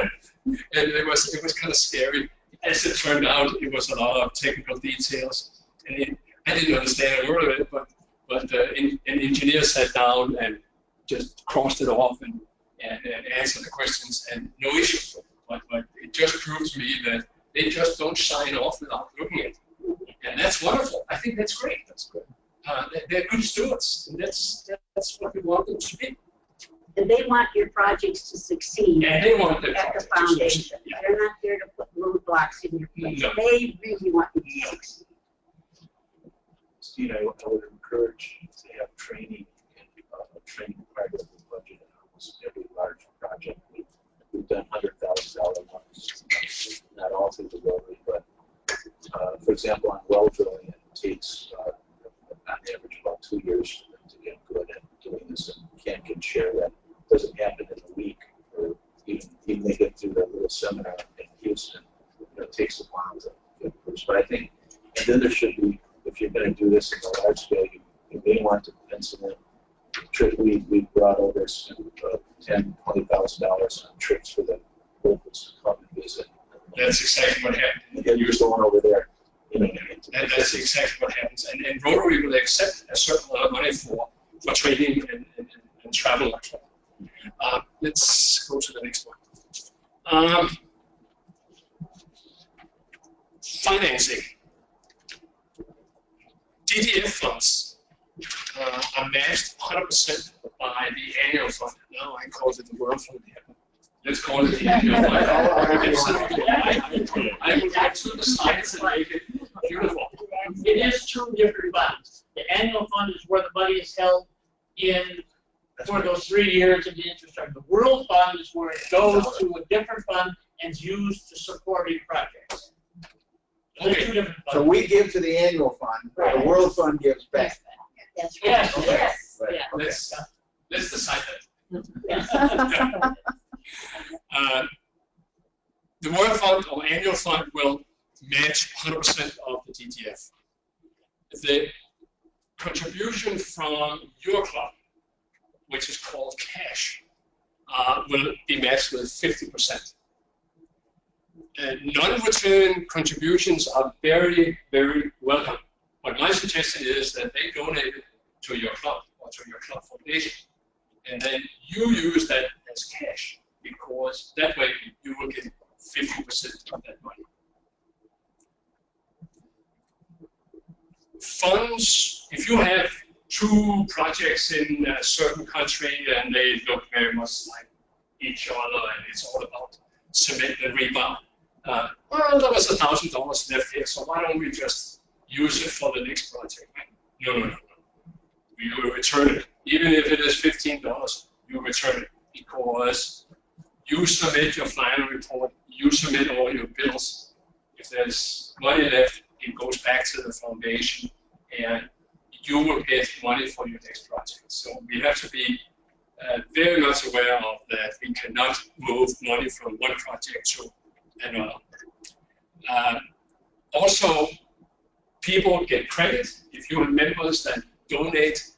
C: and it was kind of scary. As it turned out, it was a lot of technical details, and I didn't understand a word of it. But an engineer sat down and just crossed it off and answered the questions, and no issue. But it just proves to me that they just don't sign off without looking at it, and that's wonderful. I think that's great. That's good. They're good stewards, and that's what we want them to be.
E: And they want your projects to succeed.
C: And they want the
E: at the foundation. Yeah. They're not there to put roadblocks in your place. No. They really want you to succeed.
I: Steve, I would encourage to have training and training part of the budget in almost every large project. We've done $100,000 ones, not all through the Rotary, but for example, on well drilling, it takes on average about 2 years for them to get good at doing this, and Ken can share that. It doesn't happen in a week, or even they get through that little seminar in Houston. It takes a while to get first. But I think, and then there should be, if you're going to do this in a large scale, you may want to pencil in. We brought over $10,000, $20,000 on trips for the locals to come and visit.
C: That's exactly what happened.
I: And you're going over there.
C: That's exactly what happens. And Rotary will accept a certain amount of money for training and travel like that. Let's go to the next one. Financing. DDF funds are matched 100% by the annual fund. Now I call it the World Fund here. Let's call it the annual fund. I will get to the slides and make it beautiful.
G: It is 2 different funds. The annual fund is where the money is held in for those 3 years of the interest rate. The World Fund is where it goes to a different fund and is used to supporting projects.
C: Okay.
G: 2 different funds.
F: So we give to the annual fund, the World Fund gives back.
E: That's right.
G: Yes,
C: Okay.
G: yes.
F: Right.
G: Yeah.
C: Let's decide that. The World Fund or annual fund will match 100% of the DTF. The contribution from your club, which is called cash, will be matched with 50%. Non-return contributions are very, very welcome. But my suggestion is that they donate it to your club or to your club foundation. And then you use that as cash, because that way you will get 50% of that money. Funds, if you have 2 projects in a certain country and they look very much like each other and it's all about cement and rebar, well, there was $1,000 left here, so why don't we just use it for the next project? No. You will return it. Even if it is $15, you return it, because you submit your final report, you submit all your bills. If there's money left, it goes back to the foundation, and you will get money for your next project. So we have to be very much aware of that. We cannot move money from one project to another. Also, people get credit. If you have members that donate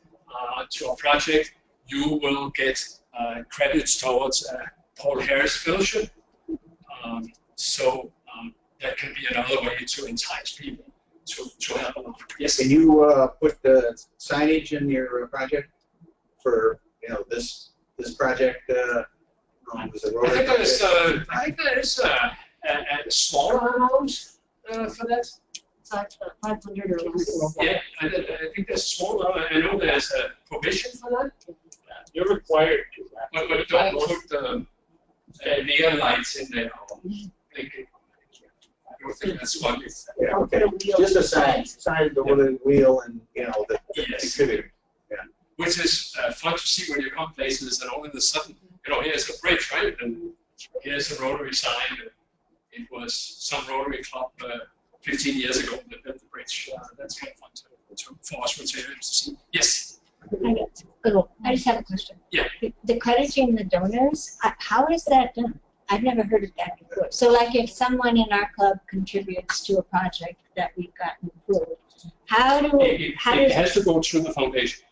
C: to a project, you will get credits towards Paul Harris Fellowship. That can be another way to entice people to help along. Yes.
F: Can you put the signage in your project for this project?
C: I think there's a smaller amount for that.
H: 500 or less.
C: Yeah, I think there's a smaller. I know there's a provision for that.
G: You're required to.
C: But don't put the neon lights in there. I don't think that's what it's.
F: Yeah, okay. Just a sign with a wheel and the
C: Yes.
F: contributor. Yeah.
C: which is fun to see when you come places and all of a sudden, here's a bridge, right? And here's a Rotary sign. It was some Rotary club 15 years ago that built the bridge. That's kind of fun for us Rotarians to see. Yes?
J: I just have a question.
C: Yeah.
J: The crediting the donors, how is that done? I've never heard of that before. So like if someone in our club contributes to a project that we've gotten approved,
C: it has to go through the foundation.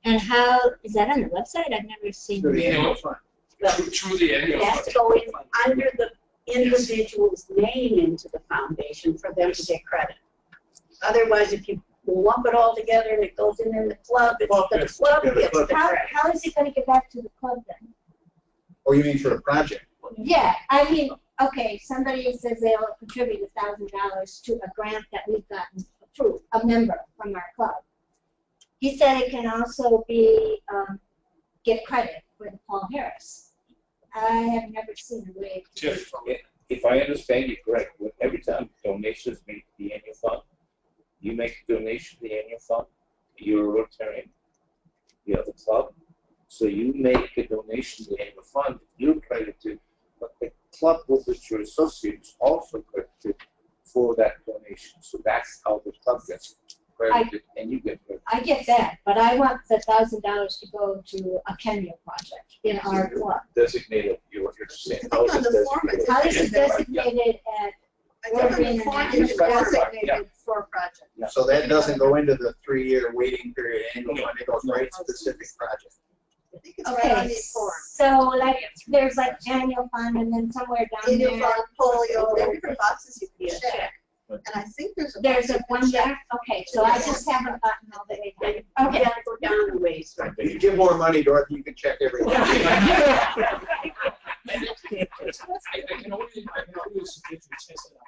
J: And how, is that on the website? I've never seen
F: Through the
J: it.
F: annual fund.
C: Through the annual
E: It has
C: fund.
E: to go in under the individual's name into the foundation for them to get credit. Otherwise, if you lump it all together and it goes in the club, the club gets the credit.
J: How is it going to get back to the club then?
F: Oh, you mean for the project?
J: Yeah, I mean, okay, somebody says they'll contribute $1,000 to a grant that we've gotten approved, a member from our club. He said it can also be, get credit for the Paul Harris. I have never seen a way to do
C: Jeff,
J: it.
I: If I understand you correct, every time donations made to the annual fund, you make a donation to the annual fund, you're a Rotarian, you have a club, so you make a donation to the annual fund, you're credited, but the club with which you're associated is also credited for that donation. So that's how the club gets credited and you get credited.
J: I get that, but I want the $1,000 to go to a Kenya project in our club.
I: Designated, you're saying.
E: I think on the form it
J: How is
E: says
J: it designated at
E: I think on the form it's
I: Yeah.
E: designated for a project.
F: So that doesn't go into the 3-year waiting period annual fund, it goes right to specific project.
E: I think it's right on
J: Okay,
E: the form.
J: so like there's like annual fund and then somewhere down
E: Annual
J: there.
E: fund, polio, there are different boxes you can check. And I think there's a.
J: There's a
E: box
J: one
E: you can check.
J: there? Okay, so I just haven't gotten all the way
E: Yeah,
J: down.
E: you
J: Okay.
E: gotta go down a ways.
F: If you give more money, Dorothy, you can check everything.
C: I can only suggest you test it out.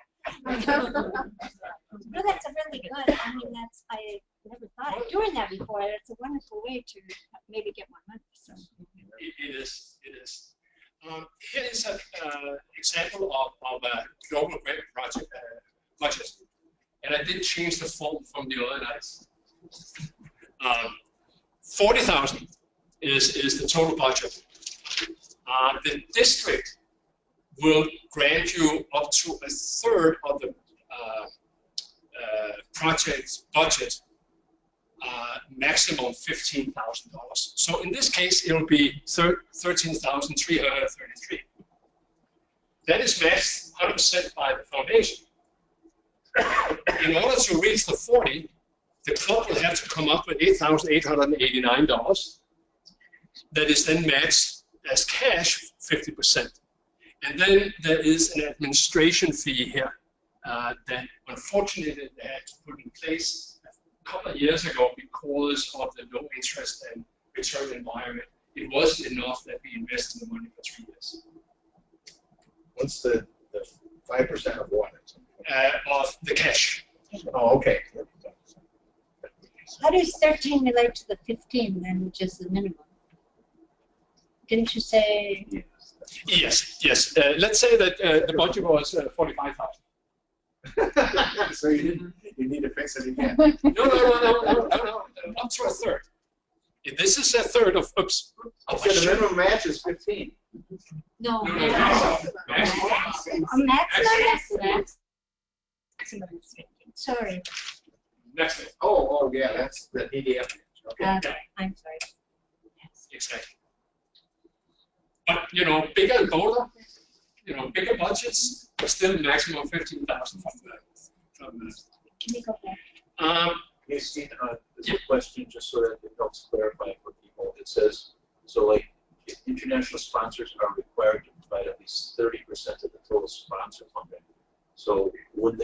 J: No, that's a really good, I mean, I never thought of doing that before. It's a wonderful way to maybe get more money, so.
C: It is. Here is an example of a global grant project budget. And I did change the form from the other nights. 40,000 is the total budget. The district will grant you up to a third of the project's budget, maximum $15,000. So in this case, it will be $13,333. That is matched 100% by the foundation. In order to reach the 40, the club will have to come up with $8,889. That is then matched as cash 50%. And then there is an administration fee here that unfortunately they had to put in place a couple of years ago because of the low interest and return environment. It wasn't enough that we invested the money for 3 years.
F: What's the 5% of what?
C: Of the cash.
F: Oh, okay.
J: How does 13 relate to the 15 then, which is the minimum? Didn't you say?
C: Yes. Let's say that the budget was 45,000.
F: So you need to fix it again.
C: No. Up to a third. If this is a third of, oops.
F: So the minimum match is 15.
J: No.
C: No.
J: Maximum is 15. Sorry.
C: Next thing.
F: Oh, yeah, that's the EDF. Okay.
J: I'm sorry.
C: Exactly. But, bigger and bolder, bigger budgets, but still maximum 15,000 from that.
J: Can you go back?
I: Hey, Steen, there's a question just so that it helps clarify for people. It says, so like, if international sponsors are required to provide at least 30% of the total sponsor funding, so would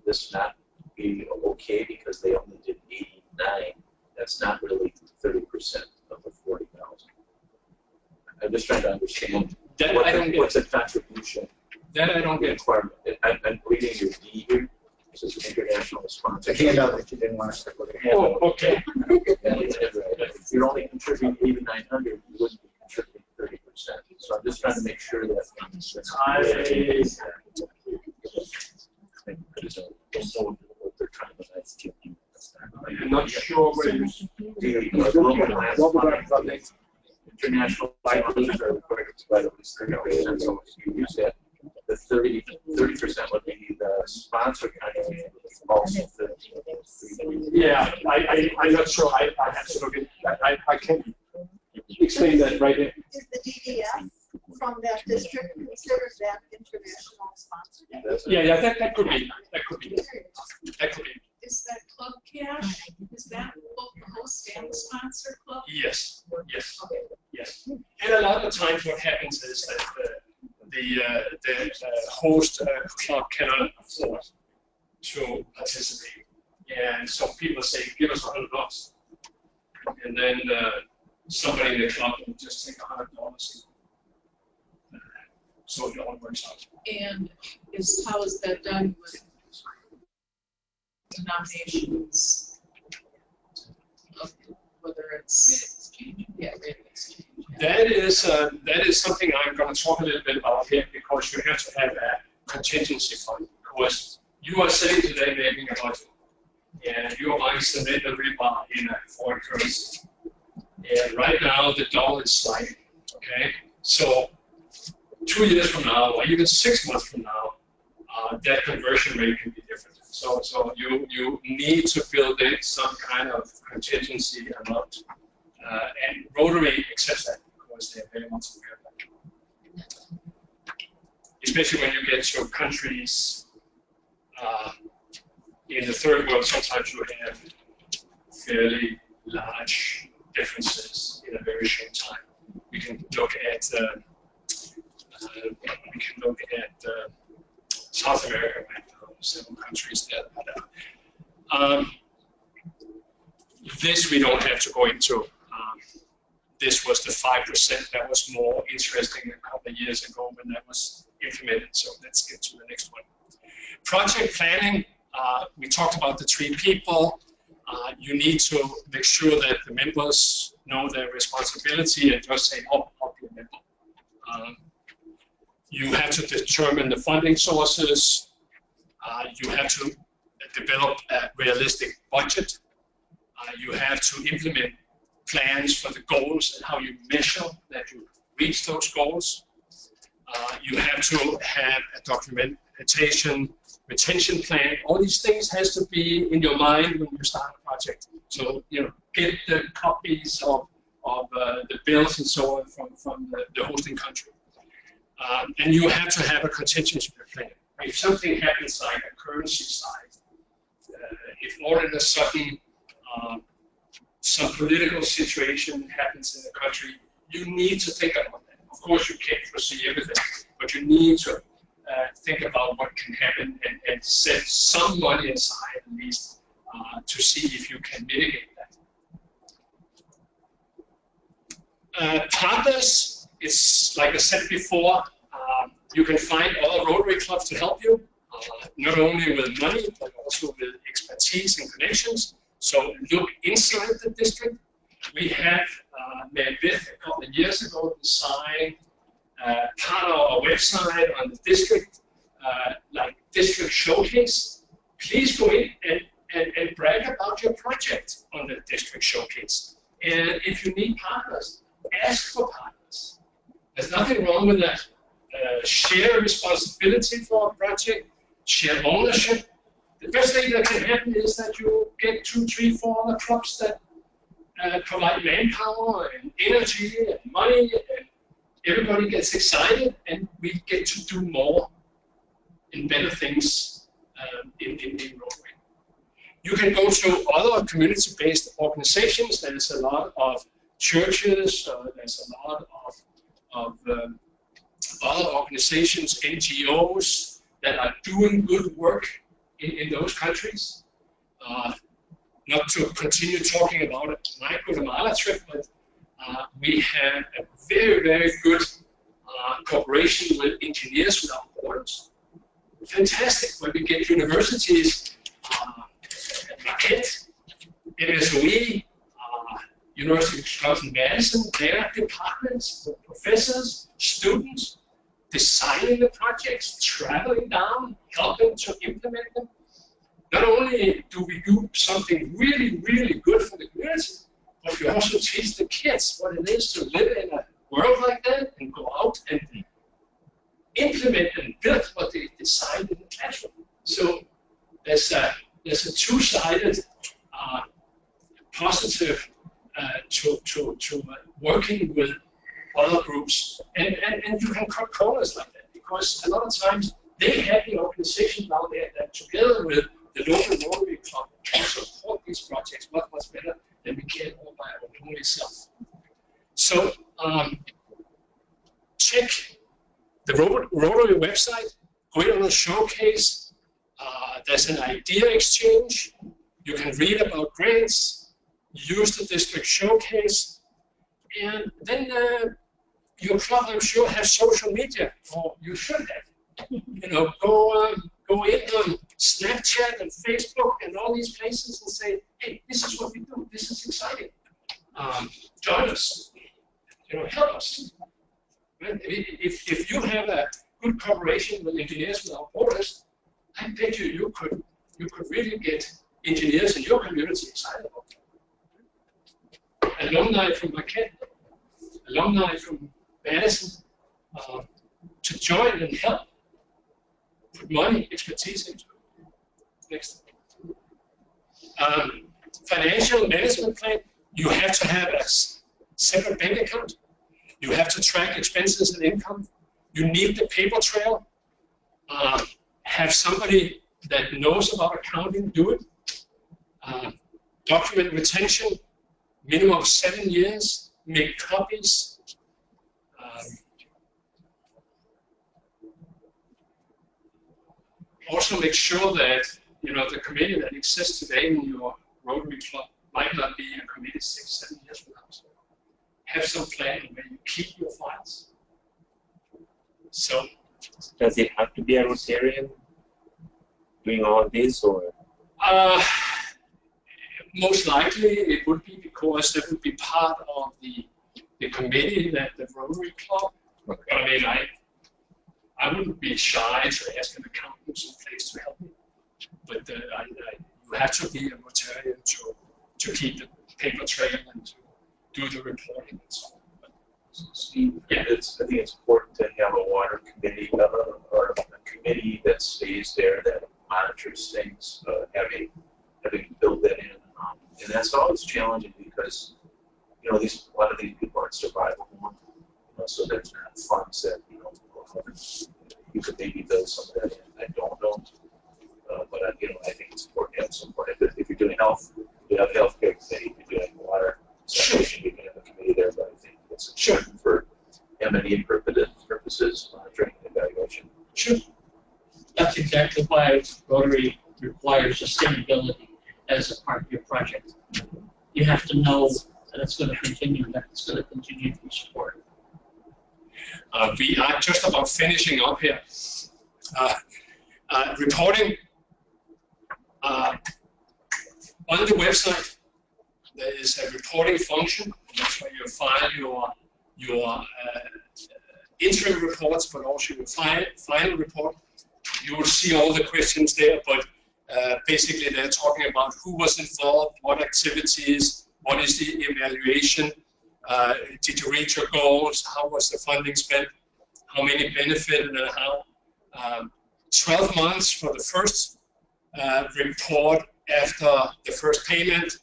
I: this not be okay because they only did 89? That's not really 30% of the 40,000. I'm just trying to understand what's a contribution.
C: That I don't get.
I: Requirement. I'm reading your D here. This is an international sponsor.
F: The handout that you didn't want us to look at.
C: Oh, okay.
I: If you're only contributing 8,900, you wouldn't be contributing 30%. So I'm just trying to make sure that I don't know what they're trying to do.
C: I'm not sure where you.
I: international finance are required to provide at least 30%. So if you use that, the 30% would be the sponsor contribution. Also 30%.
C: Yeah, I'm not sure. I have to look at. I can explain that right here.
K: Is the DDF from that district considered that international sponsor?
C: Yeah, that could be. That could be.
K: Is that club cash? Is that both the host and the sponsor club?
C: Yes. And a lot of times, what happens is that the host club cannot afford to participate, and so people say, "Give us $100," and then somebody in the club will just take $100. So it all works out.
K: And how is that done with denominations? Whether it's rate exchange.
C: That is something I'm going to talk a little bit about here, because you have to have a contingency fund. Because you are sitting today making a budget, and you are buying cement and rebar in a foreign currency. And right now the dollar is sliding. Okay, so 2 years from now, or even 6 months from now, that conversion rate can be different. So you need to build in some kind of contingency amount, and Rotary accepts that because they're very much aware of that. Especially when you get to countries in the third world, sometimes you have fairly large differences in a very short time. We can look at South America right now, several countries there. This we don't have to go into. This was the 5% that was more interesting a couple of years ago when that was implemented. So let's get to the next one. Project planning. We talked about the 3 people. You need to make sure that the members know their responsibility and just say, "Oh, I'll be a member." You have to determine the funding sources. You have to develop a realistic budget. You have to implement plans for the goals and how you measure that you reach those goals. You have to have a documentation, retention plan. All these things has to be in your mind when you start a project. So, get the copies of the bills and so on from the hosting country. And you have to have a contingency plan. If something happens like a currency slide, if all of a sudden some political situation happens in the country, you need to think about that. Of course, you can't foresee everything, but you need to think about what can happen and set some money aside at least to see if you can mitigate that. Partners, it's like I said before, you can find other Rotary clubs to help you, not only with money, but also with expertise and connections. So look inside the district. We have met with a couple of years ago designed part of our website on the district, like District Showcase. Please go in and brag about your project on the District Showcase. And if you need partners, ask for partners. There's nothing wrong with that. Share responsibility for a project, share ownership. The best thing that can happen is that you get 2, 3, 4 other clubs that provide manpower and energy and money, and everybody gets excited, and we get to do more and better things in Rotary. You can go to other community-based organizations. There's a lot of churches, there's a lot of other organizations, NGOs that are doing good work in those countries. Not to continue talking about my Guatemala trip, but we have a very, very good cooperation with Engineers Without Borders. Fantastic when we get universities, Marquette, MSOE, University of Wisconsin-Madison, their departments, professors, students, designing the projects, traveling down, helping to implement them. Not only do we do something really, really good for the community, but we also teach the kids what it is to live in a world like that and go out and implement and build what they designed in the classroom. So there's a two-sided positive to working with other groups, and you can cut corners like that, because a lot of times they have the organization down there that together with the local Rotary Club can support these projects much better than we can all by our own self. So check the Rotary website, go in on a showcase. There's an idea exchange. You can read about grants, use the district showcase, and then your club, I'm sure, has social media, or you should have. You know, go in on Snapchat and Facebook and all these places and say, hey, this is what we do. This is exciting. Join us. You know, help us. If you have a good cooperation with Engineers Without Borders, I bet you could really get engineers in your community excited about it. Alumni from Marquette, alumni from Madison, to join and help, put money, expertise into it. Next. Financial management plan, you have to have a separate bank account. You have to track expenses and income. You need the paper trail. Have somebody that knows about accounting do it. Document retention, minimum of 7 years. Make copies. Also make sure that, you know, the committee that exists today in your Rotary Club might not be a committee 6-7 years from now. So have some plan where you keep your files. So,
B: does it have to be a Rotarian doing all this, or?
C: Most likely it would be, because that would be part of the committee that the Rotary Club. Okay. But I mean, I wouldn't be shy to ask an accountant someplace to help me. But you have to be a Rotarian to keep the paper trail and to do the reporting and so on.
I: Steve, yeah. I think it's important to have a water committee or a committee that stays there that monitors things, having built that in. And that's always challenging because, you know, a lot of these people are in survival mode, you know, so there's not funds that, you know, you could maybe build some of that in. I don't know. But, you know, I think it's important to have some point. If you're doing health, you have healthcare committee. If you're doing water sanitation, you can have a committee there. But I think it's important for M&E purposes, monitoring and evaluation.
G: Sure. That's exactly why Rotary requires sustainability as a part of your project. You have to know that it's going to continue, that it's going to continue to be supported.
C: We are just about finishing up here. Reporting. On the website, there is a reporting function. That's where you file your interim reports, but also your final report. You will see all the questions there, but basically they're talking about who was involved, what activities, what is the evaluation, did you reach your goals, how was the funding spent, how many benefited and how. 12 months for the first report after the first payment,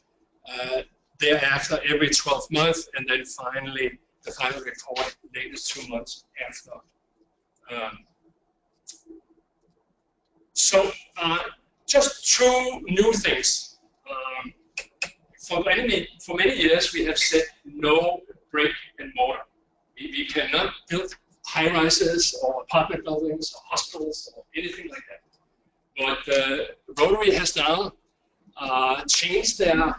C: thereafter every 12 months, and then finally the final report latest 2 months after. Just two new things. For many years we have said no brick and mortar. We cannot build high-rises or apartment buildings or hospitals or anything like that. But Rotary has now changed their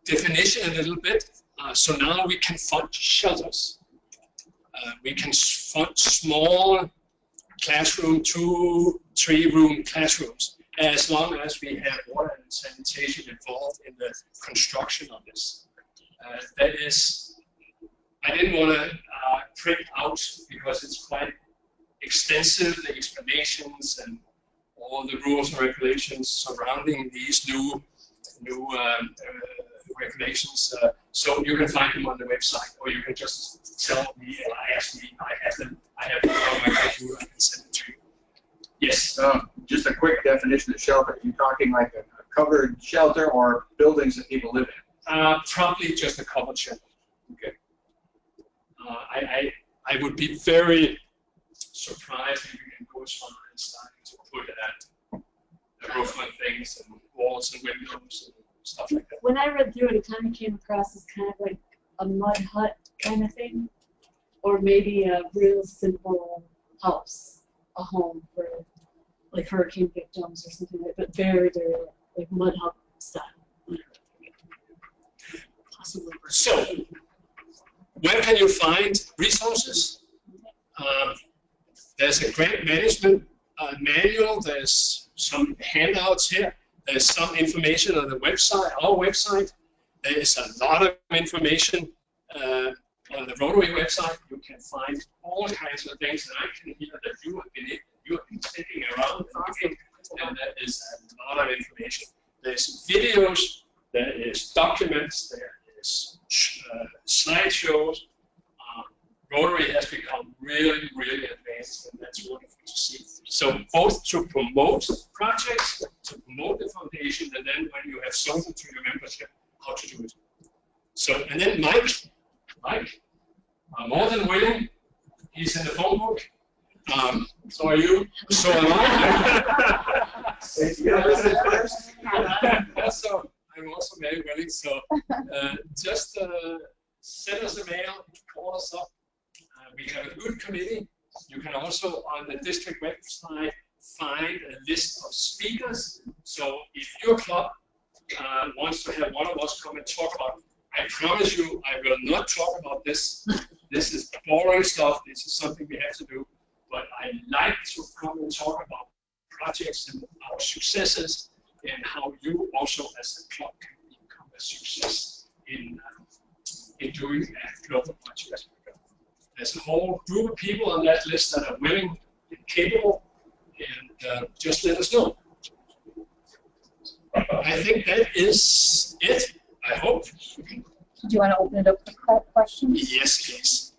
C: definition a little bit. So now we can fund shelters. We can fund small classroom, 2-3 room classrooms, as long as we have water and sanitation involved in the construction of this. That is, I didn't want to print out because it's quite extensive, the explanations and all the rules and regulations surrounding these new regulations. So you can find them on the website, or you can just tell me or ask me. I have them on my computer. I can send it to you. Yes.
F: Just a quick definition of shelter. Are you talking like a covered shelter or buildings that people live in?
C: Probably just a covered shelter. Okay. I would be very surprised if you can go as far as starting to put a roof on things and walls and windows and stuff like that.
H: When I read through it, it kind of came across as kind of like a mud hut kind of thing, or maybe a real simple house, a home for like hurricane victims or something like that, but very, very like mud hut style. Possibly.
C: So, where can you find resources? There's a grant management manual. There's some handouts here. There's some information on the website, our website. There is a lot of information on the Rotary website. You can find all kinds of things, and I can hear that you have been sitting around talking, and there is a lot of information. There's videos, there is documents, there is slideshows. Rotary has become really, really advanced, and that's wonderful to see. So both to promote projects, to promote the foundation, and then when you have sold it to your membership, how to do it. So, and then Mike, more than willing, he's in the phone book. So are you, so am I. So I'm also very willing, so just send us a mail, call us up. We have a good committee. You can also, on the district website, find a list of speakers. So if your club wants to have one of us come and talk about, I promise you, I will not talk about this. This is boring stuff. This is something we have to do. But I like to come and talk about projects and our successes, and how you also as a club can become a success in doing a global project. There's a whole group of people on that list that are willing and capable, and just let us know. I think that is it, I hope.
A: Do you want to open it up for questions?
C: Yes, please.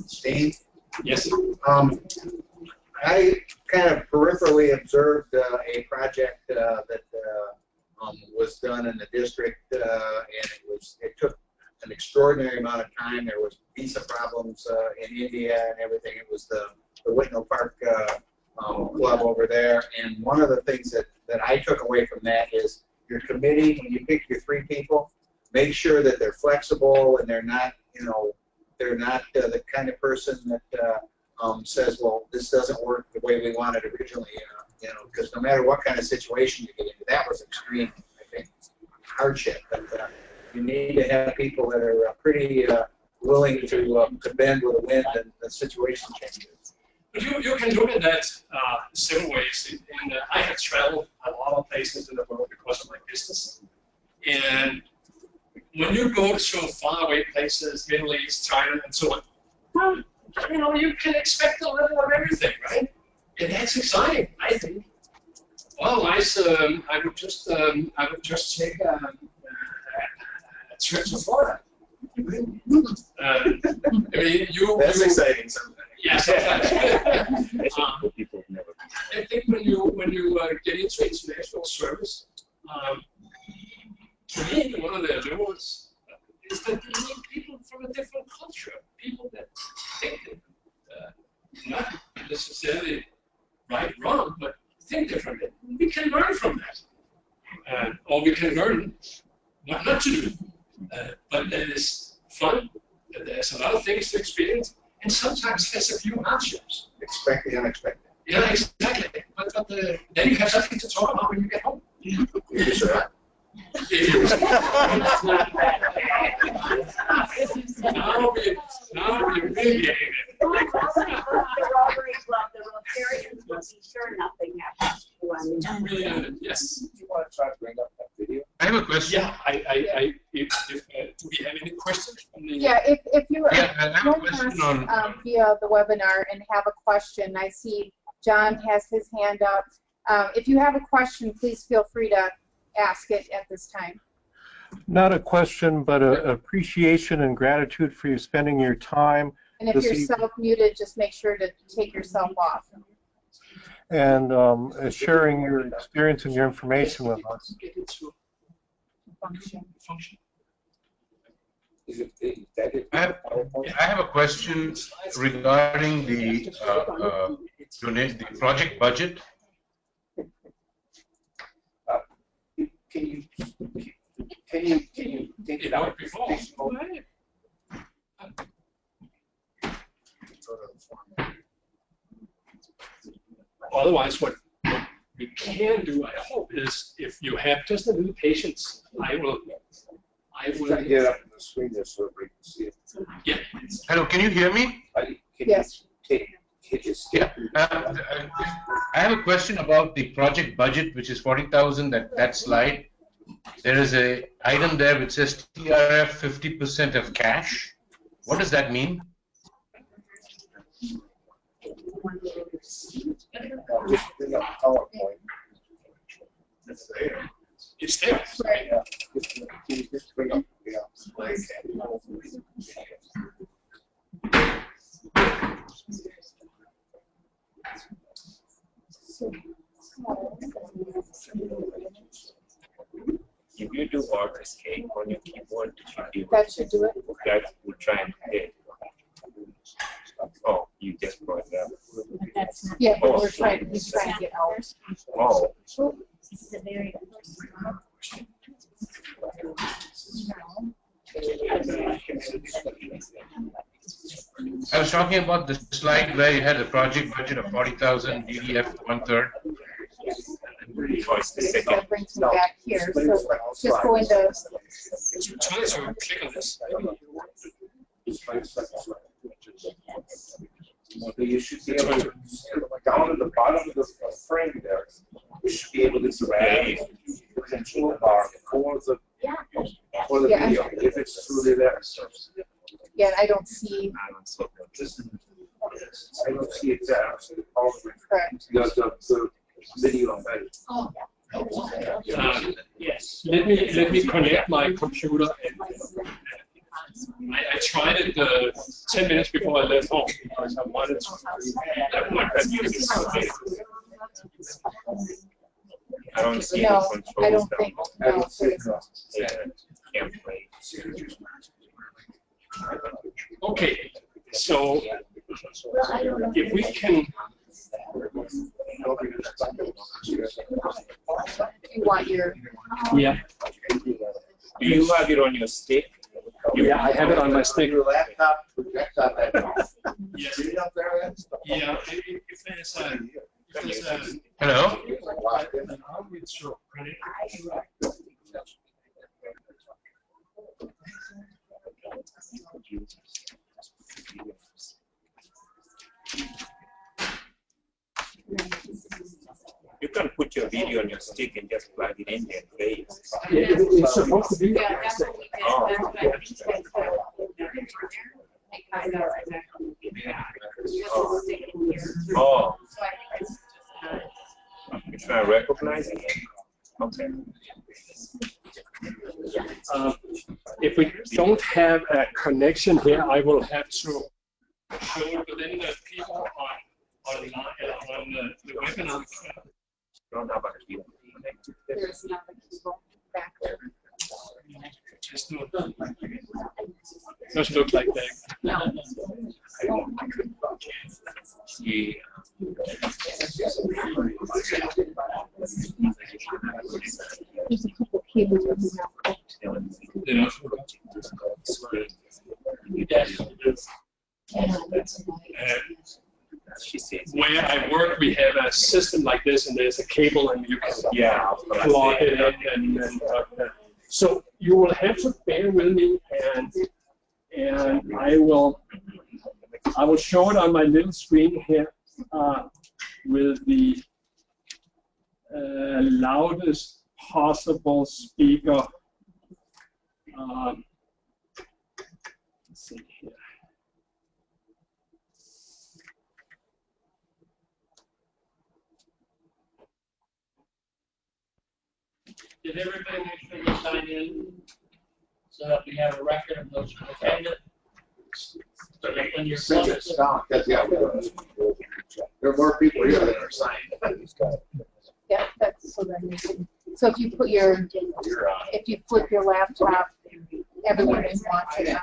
F: Steen?
C: Yes.
F: I kind of peripherally observed a project that was done in the district, and it took an extraordinary amount of time. There was visa problems in India and everything. It was the Whitnell Park club over there. And one of the things that I took away from that is your committee, when you pick your 3 people, make sure that they're flexible and they're not, they're not the kind of person that says, well, this doesn't work the way we wanted originally, because no matter what kind of situation you get into, that was extreme, I think, hardship. But you need to have people that are pretty willing to bend with the wind and the situation changes.
C: But you can look at that several ways. I have traveled a lot of places in the world because of my business. And when you go to faraway places, Middle East, China, and so on, well, you can expect a little of everything, right? And that's exciting, I think. Otherwise, I would just take a trip to Florida. I mean,
F: That's exciting.
C: Yes. I think when you get into international service, to me, one of the allures is that you meet people from a different culture, people that think not necessarily right, wrong, but think differently. We can learn from that, or we can learn what not to do. But that is fun. There's a lot of things to experience, and sometimes there's a few hardships.
F: Expect the unexpected.
C: Yeah, exactly. But then you have something to talk about when you get home. Now we're really getting it.
E: The Rotary Club, the Rotarians will be sure nothing happens to them.
C: Really, yes.
F: Do you want to try to bring up that video?
C: I have a question. Yeah, do we have any questions from the?
A: Yeah, if you
C: I have a question on
A: via the webinar and have a question, I see John has his hand up. If you have a question, please feel free to ask it at this time.
L: Not a question, but a appreciation and gratitude for you spending your time.
A: And if you're self-muted, just make sure to take yourself off.
L: And sharing your experience and your information with us.
M: I have a question regarding the project budget.
I: Can you take it out before?
C: Otherwise, what we can do, I hope, is if you have just a little patience, I will.
I: Get up on the screen there so we can see it.
C: Yeah.
M: Hello, can you hear me?
A: Yes.
M: Yeah. I have a question about the project budget, which is 40,000. That slide. There is a item there which says TRF 50% of cash. What does that mean?
C: It's there.
B: If you do Alt Escape on your keyboard,
A: That should do it.
B: That will try and hit. Oh, you just brought it up.
A: Yeah, but he's trying to get out.
B: Oh.
J: This is a very
M: I was talking about the slide where you had a project budget of 40,000, DDF 1/3.
A: That brings me back here. So just go into.
C: Click on this.
I: You should be able to, down at the bottom of the frame there, you should be able to drag the control bar for the video, if it's truly there.
A: Yeah, I don't see.
I: I don't see it there.
A: Correct.
I: The video of it.
C: Yes. Let me connect my computer. I tried it 10 minutes before I left home because I wanted to.
B: I don't see
A: No,
B: the controls.
A: I don't think. No,
B: Can't play.
C: Okay, so if we can.
A: You want your.
C: Yeah.
B: Do you have it on your stick?
C: Yeah, I have it on my stick.
I: Your laptop projects on that.
C: Yes.
I: Yeah.
C: If there's a.
M: Hello?
B: You can put your video on your stick and just plug it in there and play it.
C: It's supposed to be.
A: Yeah, that's what we did.
B: Oh.
A: That's what I think.
B: Oh. You try to recognize it? Okay.
C: If we don't have a connection here, I will have to show it within the people on the webinar.
B: Don't have a keyboard.
A: There's another keyboard back there.
C: Just look like that.
A: No.
B: Yeah.
A: There's a couple of cables.
C: Where I work, we have a system like this, and there's a cable, and you can plug it in. So you will have to bear with me, and I will show it on my little screen here with the loudest possible speaker. Let's see here.
G: Did everybody make sure they sign in so that we have a record of those who attended? So that when you're
F: Send it stock. Yeah, there are more people here that are signed.
A: Yeah, that's so then you can, so if you put your, if you flip your laptop, everyone is watching.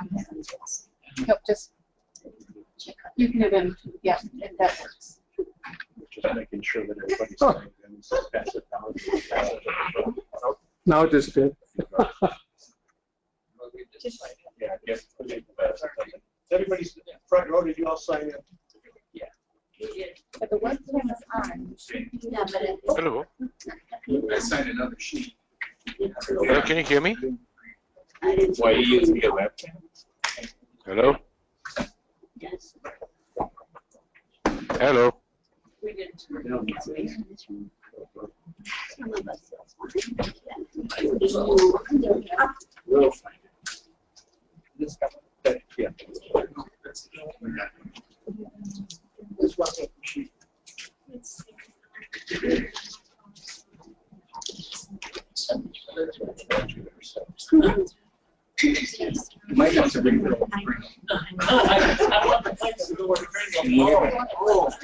A: Yep, just, you can even, yeah, if that works.
I: Just making sure that everybody's signed in. So pass it down.
L: Now it just did.
I: Yeah, yes. Everybody's front row. Did you all sign in? Yeah.
A: But the webcam is on.
D: Yeah, but it.
N: Hello.
I: I signed another sheet.
N: Hello, can you hear me?
B: Why are you using a webcam?
N: Hello?
D: Yes.
N: Hello?
D: We didn't. Some of us.
I: We'll find it. This guy. Yeah. This one sheet. You might want to bring it over.
G: I want the place to go where the train goes.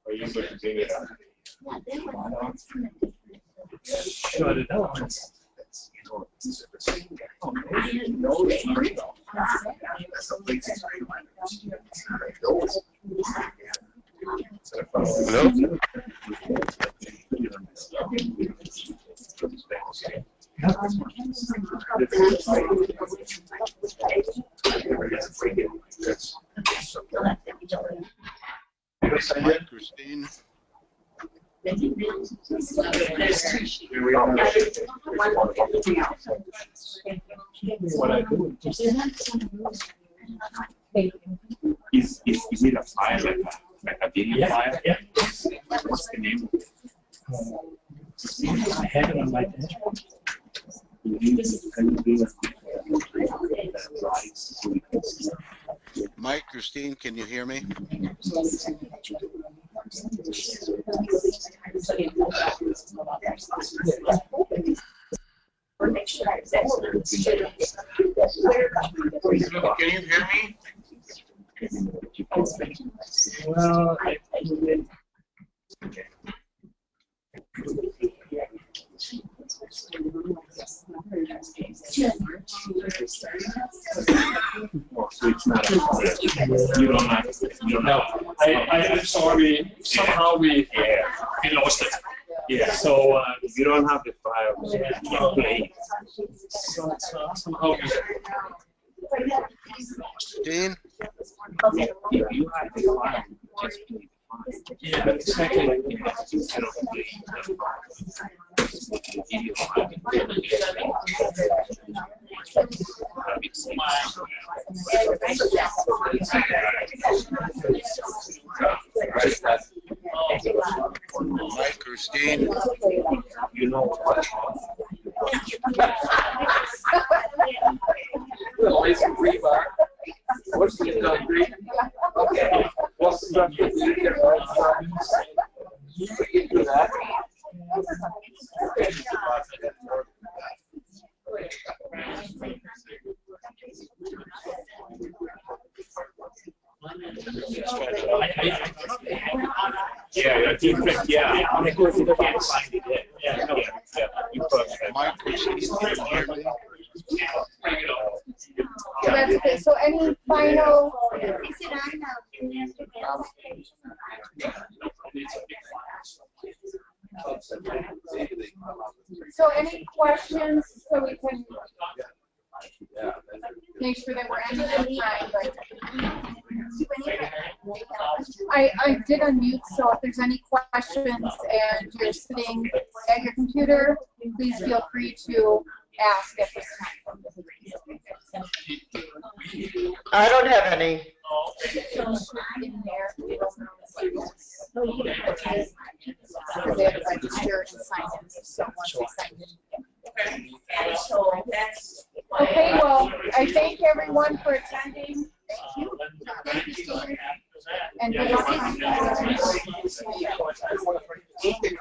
B: Are you going to bring it up?
I: Shut it out.
N: Hello?
I: Mike or Steen?
B: Is it a file like a video file?
C: Yeah.
B: What's the name?
C: I have it on my desk.
I: Mike or Steen, can you hear me?
M: Can you hear me?
C: Well,
B: So it's not a file. You don't have.
C: no, I'm sorry. Somehow we lost it.
B: Yeah.
C: So
B: You don't have the file. You can't play it.
C: somehow we.
I: Steen?
B: If you have the file, just play the file.
C: Yeah, exactly.
B: You cannot play the file. The video file.
I: Mike or Steen?
B: You know what?
I: What's the concrete? Okay. What's the you can do that.
A: That's good. So any final, so any questions so we can make sure that we're ending on time, but I did unmute, so if there's any questions and you're sitting at your computer, please feel free to ask at this time.
O: I don't have any.
A: In there, so they have to register and sign in, so once they sign in. Okay, well, I thank everyone for attending. Thank you. Thank you, Steen. And
G: Yeah.
A: basic.